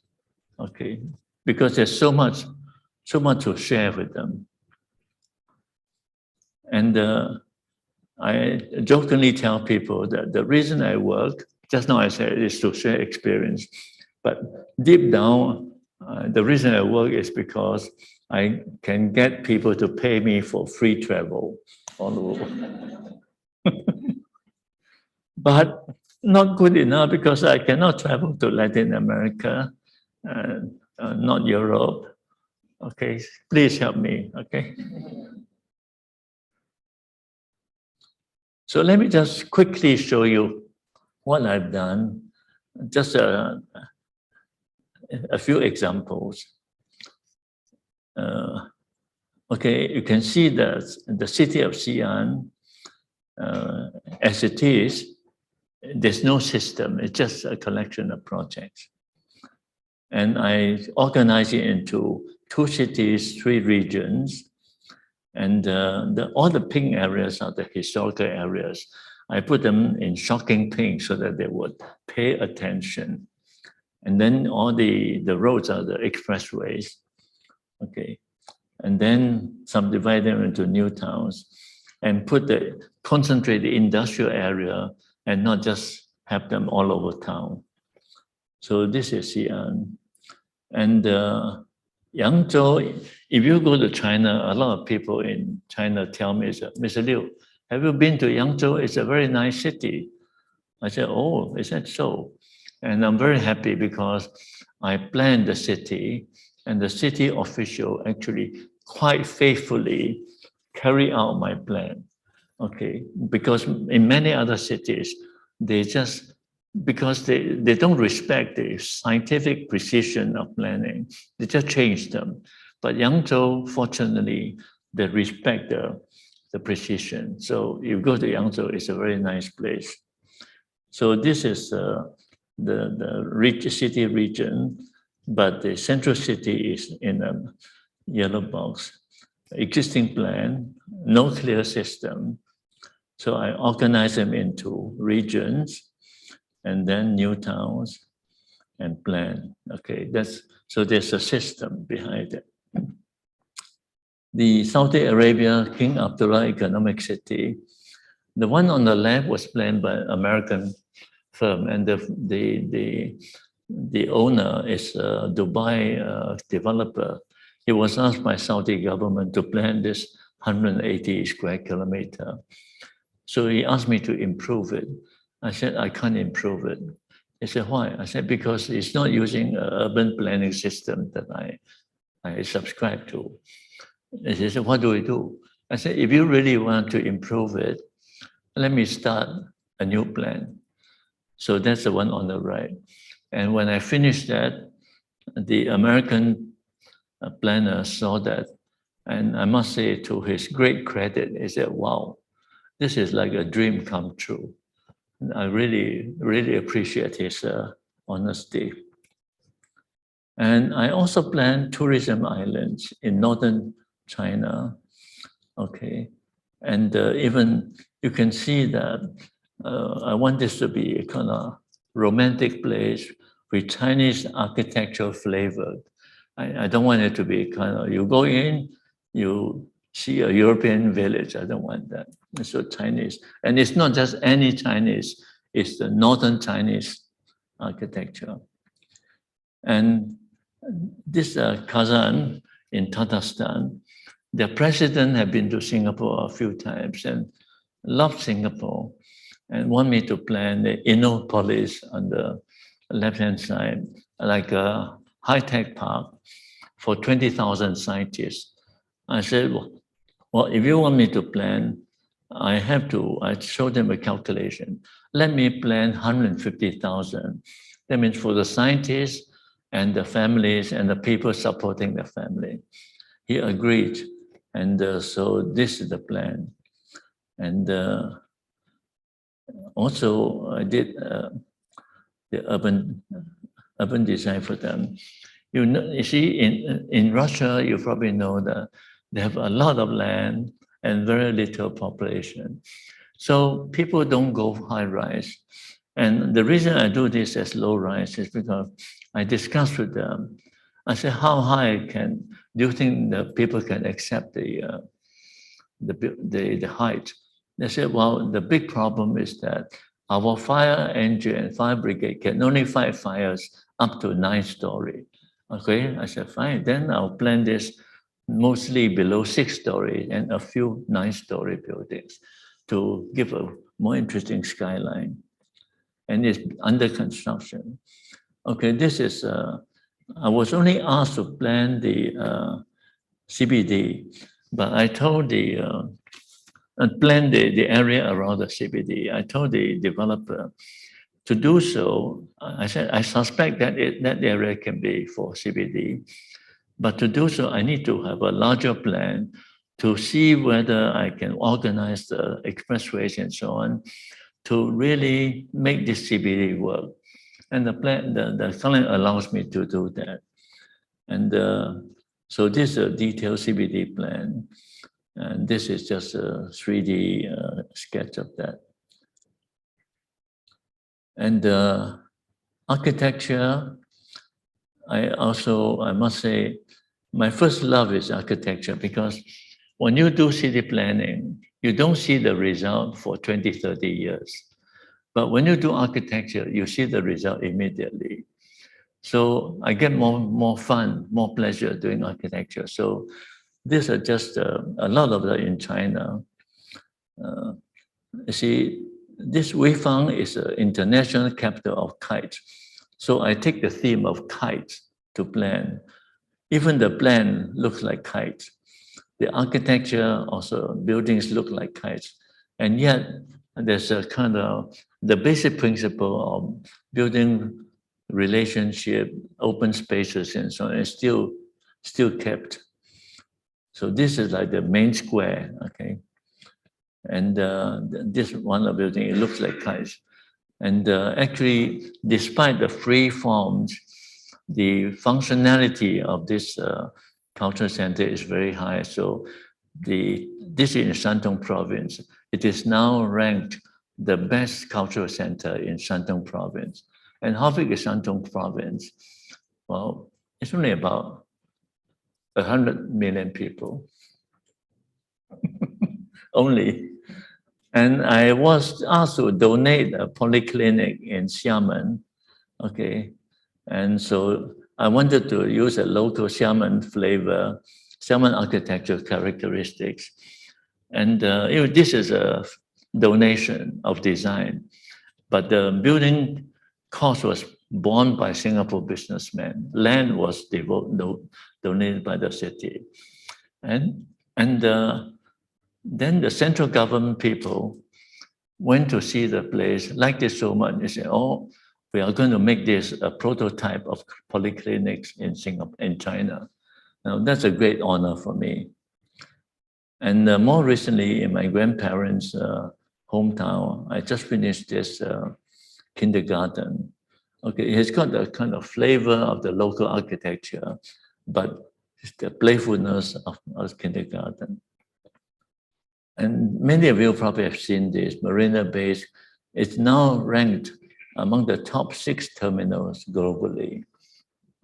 Okay, because there's so much to share with them. And I jokingly tell people that the reason I work, just now I said, is to share experience. But deep down, the reason I work is because I can get people to pay me for free travel all over. But not good enough because I cannot travel to Latin America, not Europe. Okay, please help me, okay? So let me just quickly show you what I've done. Just a few examples. Okay, you can see that the city of Xi'an, as it is, there's no system. It's just a collection of projects. And I organize it into 2 cities, 3 regions. And all the pink areas are the historical areas. I put them in shocking pink so that they would pay attention. And then all the roads are the expressways. Okay. And then subdivide them into new towns and concentrate the industrial area and not just have them all over town. So this is Xi'an. And Yangzhou, if you go to China, a lot of people in China tell me, Mr. Liu, have you been to Yangzhou? It's a very nice city. I said, oh, is that so? And I'm very happy because I planned the city, and the city official actually quite faithfully carry out my plan. Okay, because in many other cities, because they don't respect the scientific precision of planning, they just change them. But Yangzhou, fortunately, they respect the precision. So you go to Yangzhou, it's a very nice place. So this is the city region, but the central city is in a yellow box. Existing plan, no clear system. So I organize them into regions and then new towns and plan. Okay, so there's a system behind it. The Saudi Arabia King Abdullah Economic City, the one on the left was planned by an American firm, and the owner is a Dubai developer. He was asked by Saudi government to plan this 180 square kilometer. So he asked me to improve it. I said, I can't improve it. He said, why? I said, because it's not using an urban planning system that I subscribe to. And he said, what do we do? I said, if you really want to improve it, let me start a new plan. So that's the one on the right. And when I finished that, the American planner saw that. And I must say, to his great credit, he said, wow, this is like a dream come true. And I really, really appreciate his honesty. And I also planned tourism islands in northern China. Okay. And even you can see that I want this to be a kind of romantic place with Chinese architecture flavor. I don't want it to be kind of, you go in, you see a European village. I don't want that. It's so Chinese. And it's not just any Chinese, it's the Northern Chinese architecture. And this Kazan in Tatarstan, the president had been to Singapore a few times and loved Singapore and want me to plan the Innopolis on the left-hand side, like a high-tech park for 20,000 scientists. I said, well, if you want me to plan, I showed them a calculation. Let me plan 150,000. That means for the scientists and the families and the people supporting the family. He agreed. And so this is the plan. And also I did the urban design for them. You see, in Russia, you probably know that they have a lot of land and very little population. So people don't go high rise. And the reason I do this as low rise is because I discussed with them. I said, how high do you think that people can accept the height? They said, well, the big problem is that our fire engine and fire brigade can only fight fires up to 9-story. Okay, I said, fine, then I'll plan this mostly below 6-story and a few 9-story buildings to give a more interesting skyline. And it's under construction. Okay, this is, I was only asked to plan the CBD, but I told plan the area around the CBD. I told the developer to do so. I said, I suspect that that area can be for CBD, but to do so, I need to have a larger plan to see whether I can organize the expressways and so on to really make this CBD work. And the plan, the client allows me to do that. And so this is a detailed CBD plan. And this is just a 3D sketch of that. And architecture, I must say, my first love is architecture, because when you do city planning, you don't see the result for 20, 30 years. But when you do architecture, you see the result immediately. So I get more fun, more pleasure doing architecture. So these are just a lot of that in China. You see, this Weifang is an international capital of kites. So I take the theme of kites to plan. Even the plan looks like kites. The architecture, also buildings look like kites. And yet there's a kind of, the basic principle of building relationship, open spaces and so on is still kept. So this is like the main square, okay? And this one of the building, it looks like kites. And actually, despite the free forms, the functionality of this cultural center is very high. So this is in Shandong province. It is now ranked the best cultural center in Shandong province. And how big is Shandong province? Well, it's only about 100 million people. Only. And I was asked to donate a polyclinic in Xiamen, okay? And so I wanted to use a local Xiamen flavor, Xiamen architecture characteristics. And this is a donation of design, but the building cost was borne by Singapore businessmen. Land was donated by the city. And then the central government people went to see the place, liked it so much. They said, oh, we are going to make this a prototype of polyclinics in Singapore, in China. Now, that's a great honor for me. And more recently, in my grandparents' hometown, I just finished this kindergarten. Okay, it's got the kind of flavor of the local architecture, but it's the playfulness of kindergarten. And many of you probably have seen this, Marina Bay. It's now ranked among the top 6 terminals globally.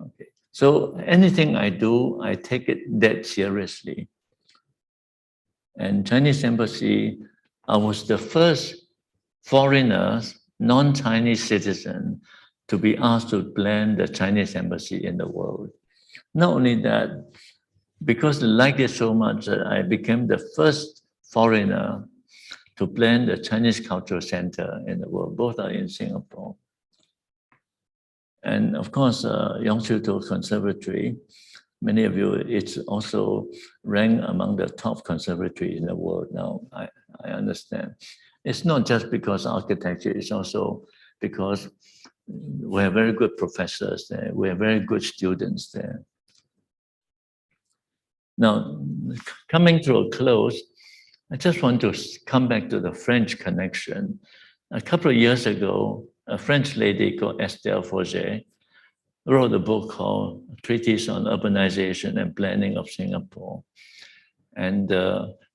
Okay. So anything I do, I take it that seriously. And Chinese embassy, I was the first foreigner, non-Chinese citizen, to be asked to plan the Chinese embassy in the world. Not only that, because I liked it so much that I became the first foreigner to plan the Chinese Cultural Center in the world. Both are in Singapore. And of course, Yongzhou Conservatory, many of you, it's also ranked among the top conservatory in the world now, I understand. It's not just because architecture, it's also because we have very good professors there, we have very good students there. Now, coming to a close, I just want to come back to the French connection. A couple of years ago, a French lady called Estelle Forget wrote a book called Treatise on Urbanization and Planning of Singapore. And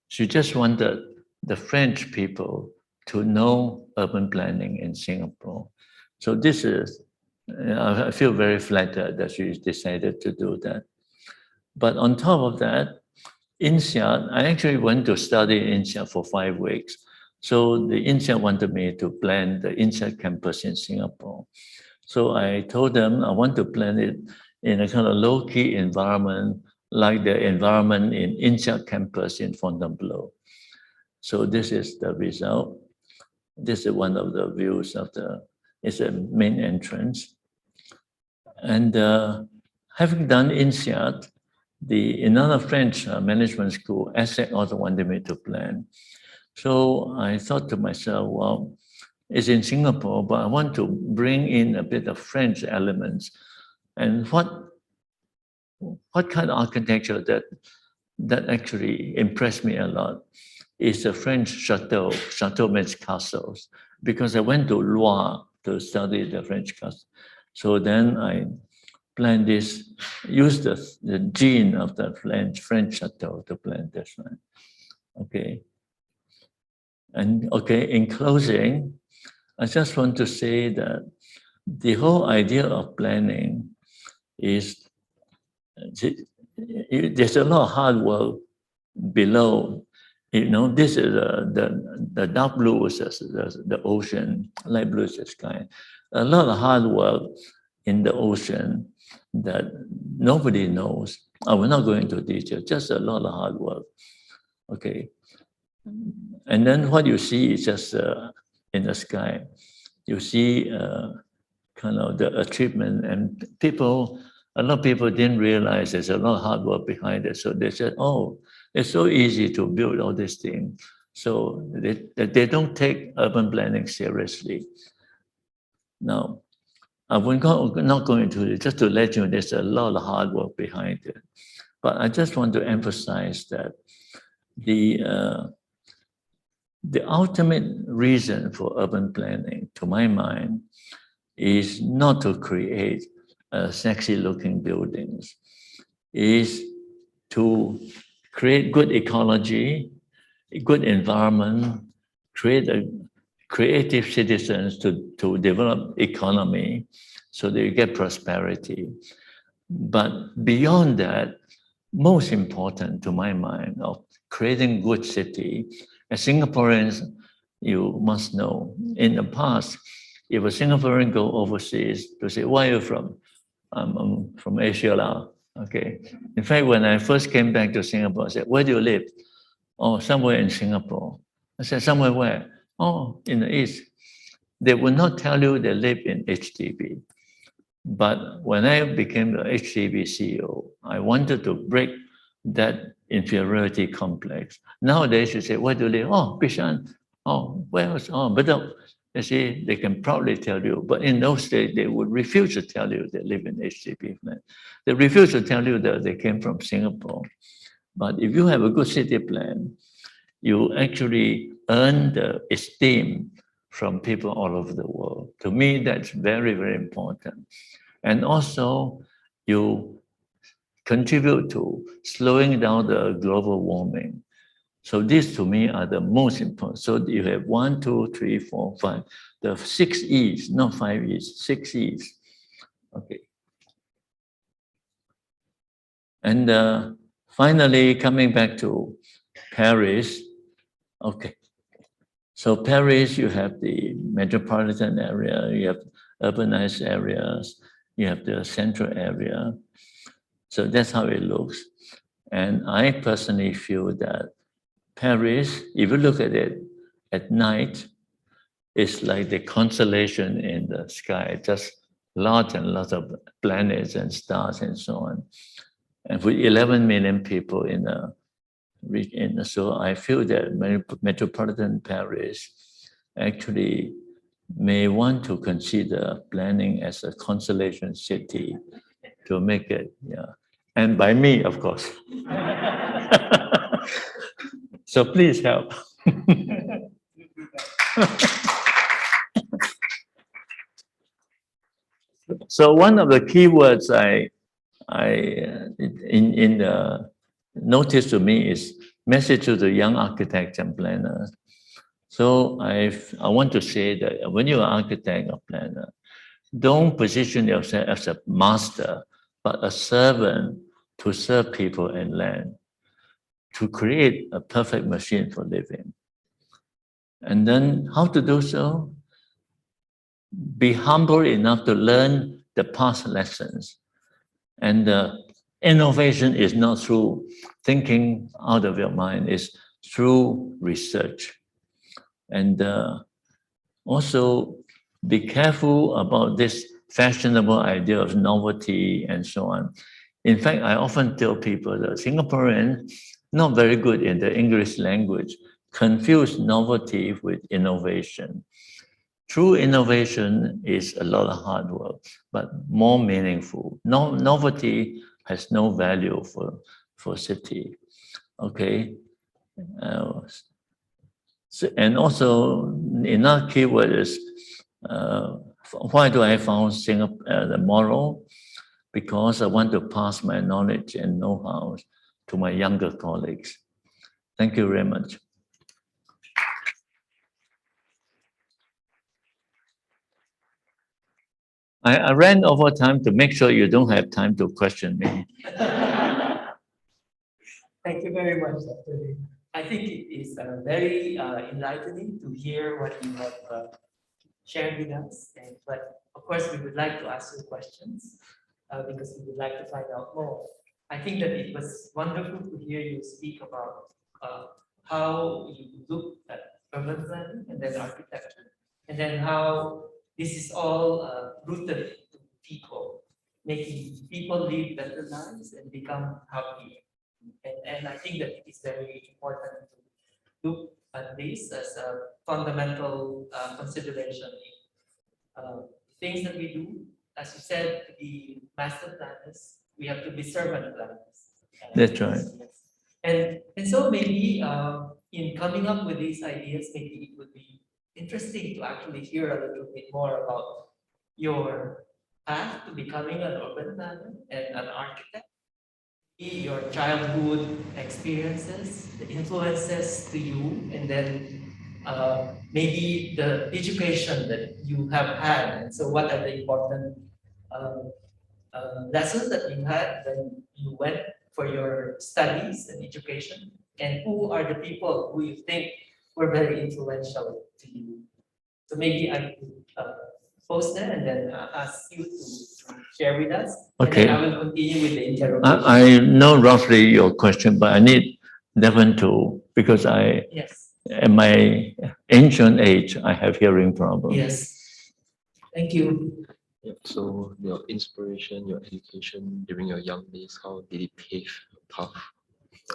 she just wanted the French people to know urban planning in Singapore. So this is, I feel very flattered that she decided to do that. But on top of that, INSEAD, I actually went to study in INSEAD for 5 weeks. So the INSEAD wanted me to plan the INSEAD campus in Singapore. So I told them I want to plan it in a kind of low-key environment, like the environment in INSEAD campus in Fontainebleau. So this is the result. This is one of the views of it's a main entrance. And having done INSEAD, another French management school, ESSEC, also wanted me to plan. So I thought to myself, well, it's in Singapore, but I want to bring in a bit of French elements. And what kind of architecture that actually impressed me a lot is the French chateau. Chateau means castles, because I went to Loire to study the French castle. So then I planned this, used the gene of the French chateau to plan this one. Okay. And okay, in closing, I just want to say that the whole idea of planning is, there's a lot of hard work below. You know, this is the dark blue is the ocean, light blue is the sky. A lot of hard work in the ocean that nobody knows. I will not go into detail, just a lot of hard work. Okay. And then what you see is just in the sky. You see kind of the achievement, and a lot of people didn't realize there's a lot of hard work behind it. So they said, oh, it's so easy to build all these things. So they don't take urban planning seriously. Now, I'm not going to, just to let you know, there's a lot of hard work behind it. But I just want to emphasize that the ultimate reason for urban planning, to my mind, is not to create sexy-looking buildings, is to create good ecology, a good environment, create creative citizens to develop economy so that you get prosperity. But beyond that, most important to my mind of creating good city, as Singaporeans, you must know, in the past, if a Singaporean go overseas to say, where are you from? I'm from Asia. Okay. In fact, when I first came back to Singapore, I said, where do you live? Oh, somewhere in Singapore. I said, somewhere where? Oh, in the East. They will not tell you they live in HDB. But when I became the HDB CEO, I wanted to break that inferiority complex. Nowadays, you say, where do you live? Oh, Bishan. Oh, where else? Oh, Bedok. You see, they can proudly tell you. But in those days, they would refuse to tell you they live in HDB flat. They refuse to tell you that they came from Singapore. But if you have a good city plan, you actually earn the esteem from people all over the world. To me, that's very, very important. And also, you contribute to slowing down the global warming. So these to me are the most important. So you have 1, 2, 3, 4, 5, the 6 E's, not 5 E's, 6 E's. Okay. And finally, coming back to Paris. Okay. So Paris, you have the metropolitan area, you have urbanized areas, you have the central area. So that's how it looks. And I personally feel that Paris, if you look at it at night, it's like the constellation in the sky, just lots and lots of planets and stars and so on. And with 11 million people in the region, so I feel that metropolitan Paris actually may want to consider planning as a constellation city to make it, yeah. And by me, of course. So please help. So one of the key words I in the notice to me is message to the young architects and planners. So I want to say that when you're an architect or planner, don't position yourself as a master, but a servant to serve people and land, to create a perfect machine for living. And then how to do so? Be humble enough to learn the past lessons. And innovation is not through thinking out of your mind, it's through research. And also be careful about this fashionable idea of novelty and so on. In fact, I often tell people that Singaporeans, not very good in the English language, confuse novelty with innovation. True innovation is a lot of hard work, but more meaningful. Novelty has no value for city. Okay. So, and also another keyword is why do I found Singapore the model? Because I want to pass my knowledge and know-how to my younger colleagues. Thank you very much. I ran over time to make sure you don't have time to question me. Thank you very much, Dr. Liu. I think it is very enlightening to hear what you have shared with us. But of course, we would like to ask you questions because we would like to find out more. I think that it was wonderful to hear you speak about how you look at urban planning and then architecture, and then how this is all rooted to people, making people live better lives and become happier. And I think that it is very important to look at this as a fundamental consideration in things that we do. As you said, to be master planners, we have to be servant planners. That's right. And so maybe in coming up with these ideas, maybe it would be interesting to actually hear a little bit more about your path to becoming an urban planner and an architect, your childhood experiences, the influences to you, and then maybe the education that you have had. And so what are the important lessons that you had when you went for your studies and education, and who are the people who you think were very influential to you? So maybe I could post that and then ask you to share with us. Okay. And then I will continue with the interrogation. I know roughly your question, but I need Devon to, because Yes. at my ancient age, I have hearing problems. Yes. Thank you. Yeah, so your inspiration, your education during your young days, how did it pave the path?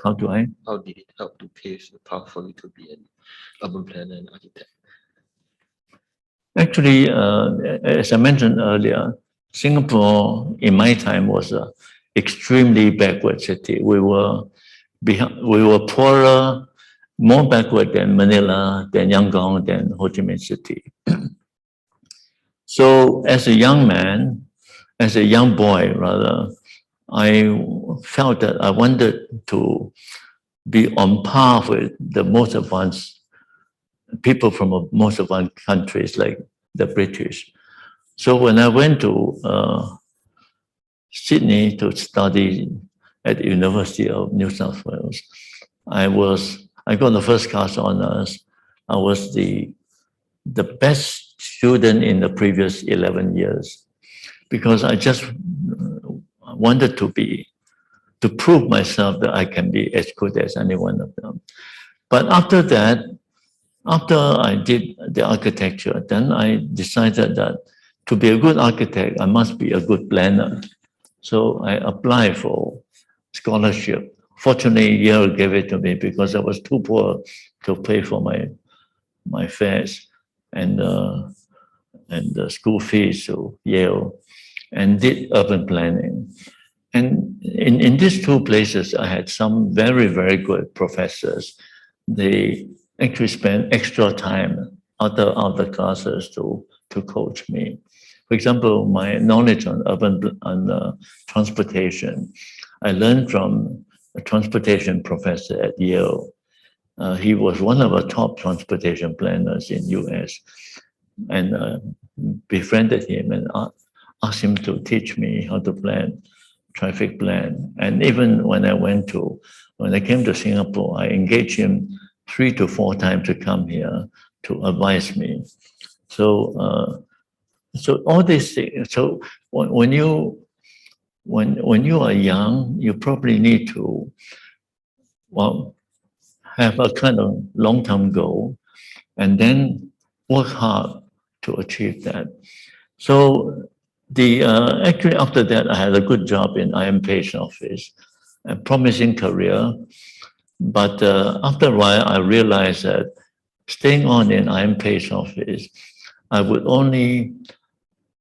How do I? How did it help to pave the path for you to be an urban planner and architect? Actually, as I mentioned earlier, Singapore in my time was an extremely backward city. We were poorer, more backward than Manila, than Yangon, than Ho Chi Minh City. So as a young man, as a young boy rather, I felt that I wanted to be on par with the most advanced people from most advanced countries like the British. So when I went to Sydney to study at the University of New South Wales. I got the first class honors. I was the best student in the previous 11 years because I just wanted to prove myself that I can be as good as any one of them. But after that, after I did the architecture, then I decided that to be a good architect, I must be a good planner. So I applied for scholarship. Fortunately, Yale gave it to me because I was too poor to pay for my fares and the school fees to Yale, and did urban planning. And in these two places, I had some very, very good professors. They actually spent extra time other classes to coach me. For example, my knowledge on transportation, I learned from a transportation professor at Yale. He was one of the top transportation planners in US, and befriended him and asked him to teach me how to plan, traffic plan. And even when I came to Singapore, I engaged him 3 to 4 times to come here to advise me. So all these things. So when you are young, you probably need to have a kind of long-term goal, and then work hard to achieve that. So actually after that, I had a good job in I.M. Page office, a promising career. But after a while, I realized that staying on in I.M. Page office, I would only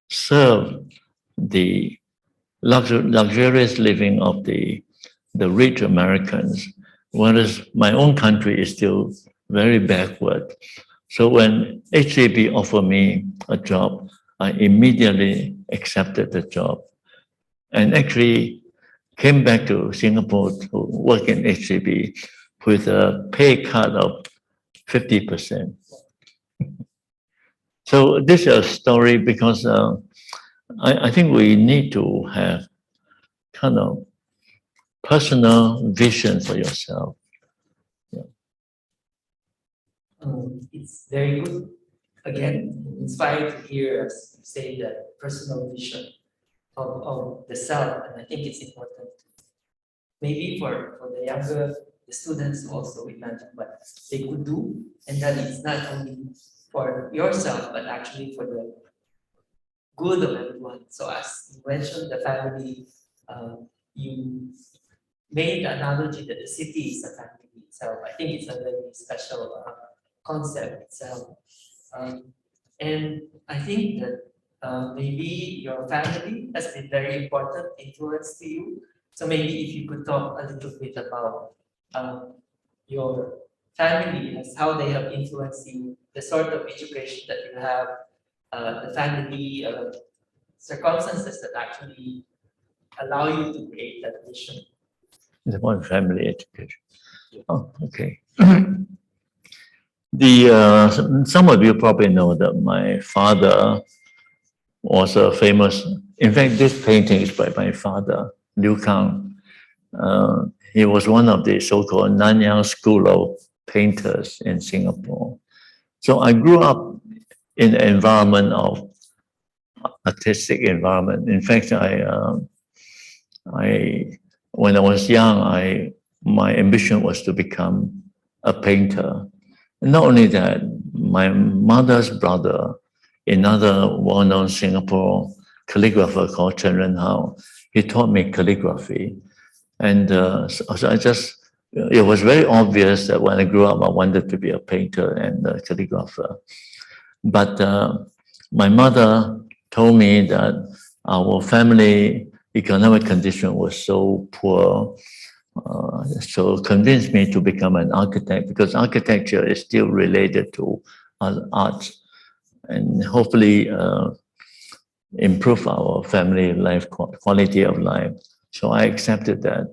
serve the luxurious living of the rich Americans, whereas my own country is still very backward. So when HCB offered me a job, I immediately accepted the job and actually came back to Singapore to work in HCB with a pay cut of 50%. So this is a story because I think we need to have kind of personal vision for yourself. It's very good. Again, inspired to hear us say that personal vision of the self, and I think it's important. Maybe for the students also imagine what they could do, and that it's not only for yourself, but actually for the good of everyone. So as you mentioned, the family, you made the analogy that the city is a family itself. I think it's a very special concept itself. And I think that maybe your family has been very important influence to you. So maybe if you could talk a little bit about your family, as how they have influenced you, the sort of education that you have, the family circumstances that actually allow you to create that vision. It's about family education. Oh, okay. Some of you probably know that my father was a famous. In fact, this painting is by my father, Liu Kang. He was one of the so-called Nanyang School of Painters in Singapore. So I grew up in an environment of artistic environment. In fact, when I was young, my ambition was to become a painter. Not only that, my mother's brother, another well-known Singapore calligrapher called Chen Renhao, he taught me calligraphy. And so it was very obvious that when I grew up, I wanted to be a painter and a calligrapher. But my mother told me that our family economic condition was so poor, so convinced me to become an architect, because architecture is still related to arts, and hopefully improve our family life, quality of life. So I accepted that.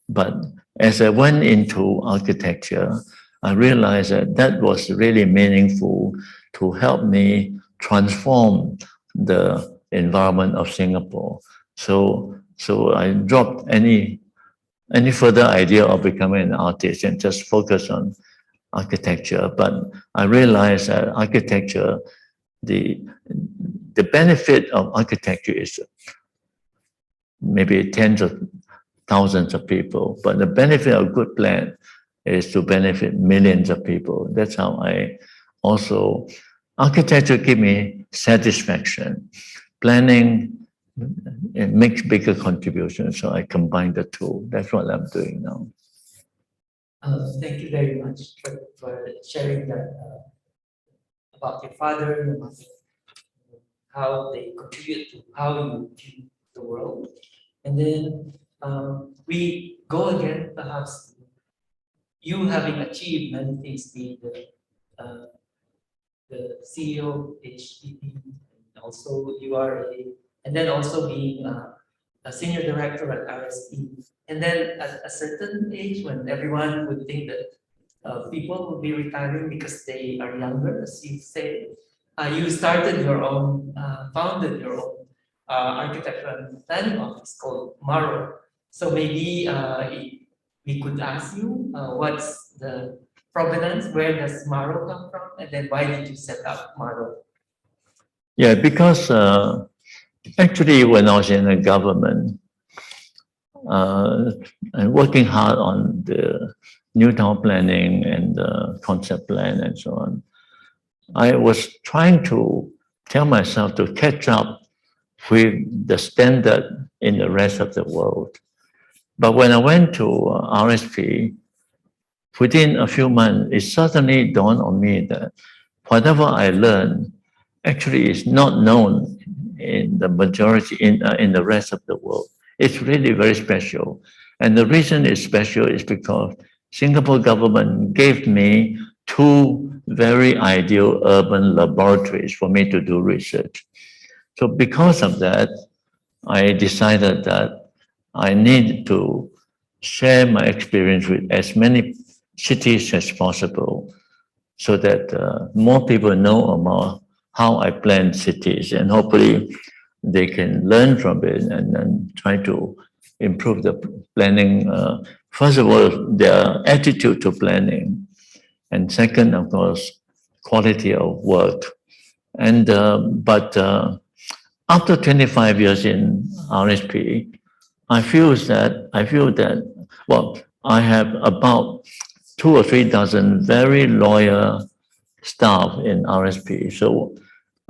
But as I went into architecture, I realized that was really meaningful to help me transform the environment of Singapore. So I dropped any any further idea of becoming an artist and just focus on architecture. But I realized that architecture, the benefit of architecture is maybe tens of thousands of people, but the benefit of good plan is to benefit millions of people. That's how I also, architecture give me satisfaction. Planning, it makes bigger contributions, so I combine the two. That's what I'm doing now. Thank you very much for sharing that about your father, your mother, how they contribute to how you view the world. And then we go again, perhaps you having achieved many things, being the CEO of HDB, and also you are and then also being a senior director at RSP. And then at a certain age, when everyone would think that people will be retiring because they are younger, as you say, you started your own, founded your own architecture and planning office called Maro. So maybe we could ask you what's the provenance, where does Maro come from, and then why did you set up Maro? Yeah, because actually when I was in the government, and working hard on the new town planning and the concept plan and so on, I was trying to tell myself to catch up with the standard in the rest of the world. But when I went to RSP, within a few months, it suddenly dawned on me that whatever I learned actually is not known in the majority, in the rest of the world. It's really very special. And the reason it's special is because Singapore government gave me 2 very ideal urban laboratories for me to do research. So because of that, I decided that I need to share my experience with as many cities as possible so that more people know about how I plan cities, and hopefully they can learn from it and then try to improve the planning. First of all, their attitude to planning, and second, of course, quality of work. And but after 25 years in RSP, I feel that well, I have about 2 or 3 dozen very loyal staff in RSP. So,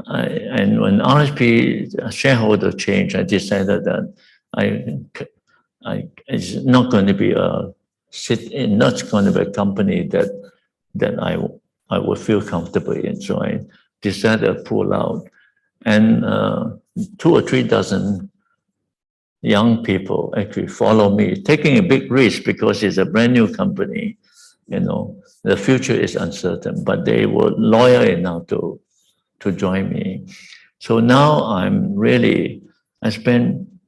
and when RSP shareholder changed, I decided that it's not going to be a company that I would feel comfortable in. So I decided to pull out, and 2 or 3 dozen young people actually follow me, taking a big risk because it's a brand new company. You know, the future is uncertain, but they were loyal enough to join me. So now I spend,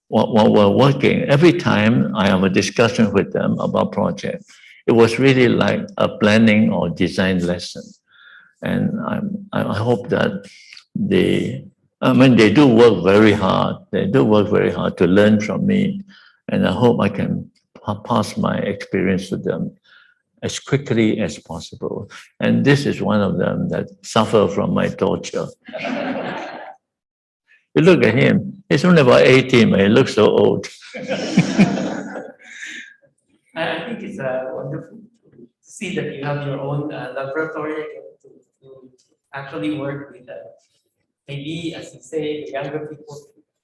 while we're working, every time I have a discussion with them about project, it was really like a planning or design lesson. And I hope that they do work very hard. They do work very hard to learn from me. And I hope I can pass my experience to them as quickly as possible. And this is one of them that suffer from my torture. You look at him, he's only about 18, but he looks so old. I think it's wonderful to see that you have your own laboratory to actually work with maybe, as you say, the younger people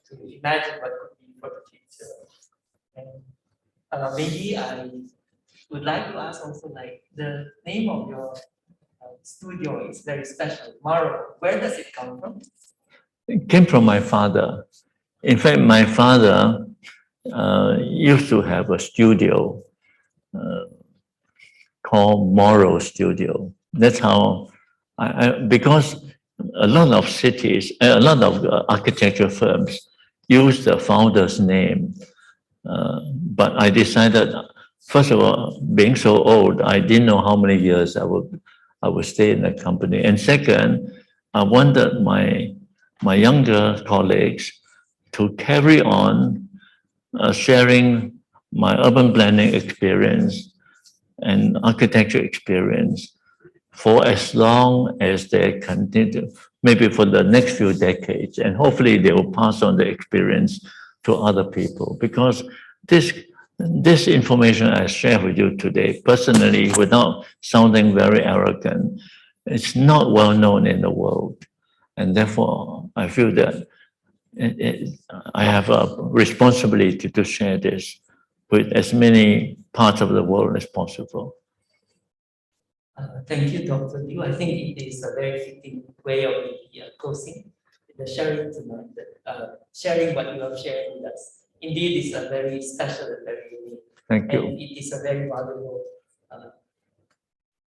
to imagine what could be for the future. And maybe I would like to ask also, like, the name of your studio is very special, Maro. Where does it come from? It came from my father. In fact, my father used to have a studio called Moro Studio. That's how because a lot of cities, a lot of architecture firms use the founder's name. But I decided, first of all, being so old, I didn't know how many years I would stay in the company. And second, I wanted my younger colleagues to carry on sharing my urban planning experience and architecture experience for as long as they continue, maybe for the next few decades, and hopefully they will pass on the experience to other people, because this information I share with you today, personally, without sounding very arrogant, it's not well known in the world. And therefore, I feel that I have a responsibility to share this with as many parts of the world as possible. Thank you, Dr. Liu. I think it is a very fitting way of closing the sharing tonight. Sharing what you have shared with us. Indeed, it's a very special and very unique. Thank you. And it is a very valuable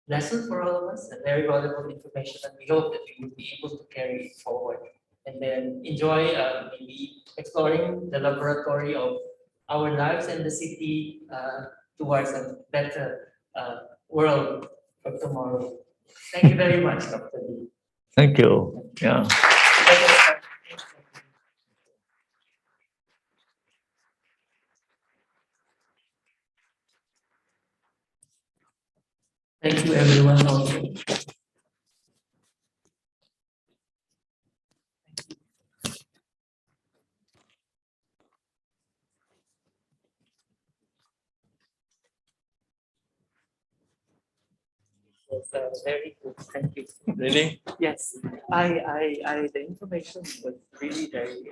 lesson for all of us, a very valuable information, and we hope that we will be able to carry it forward and then enjoy maybe exploring the laboratory of our lives and the city towards a better world for tomorrow. Thank you very much, Dr. Lee. Thank you. Yeah. Thank you, everyone. Also. Was very good. Thank you. Really? Yes, the information was really very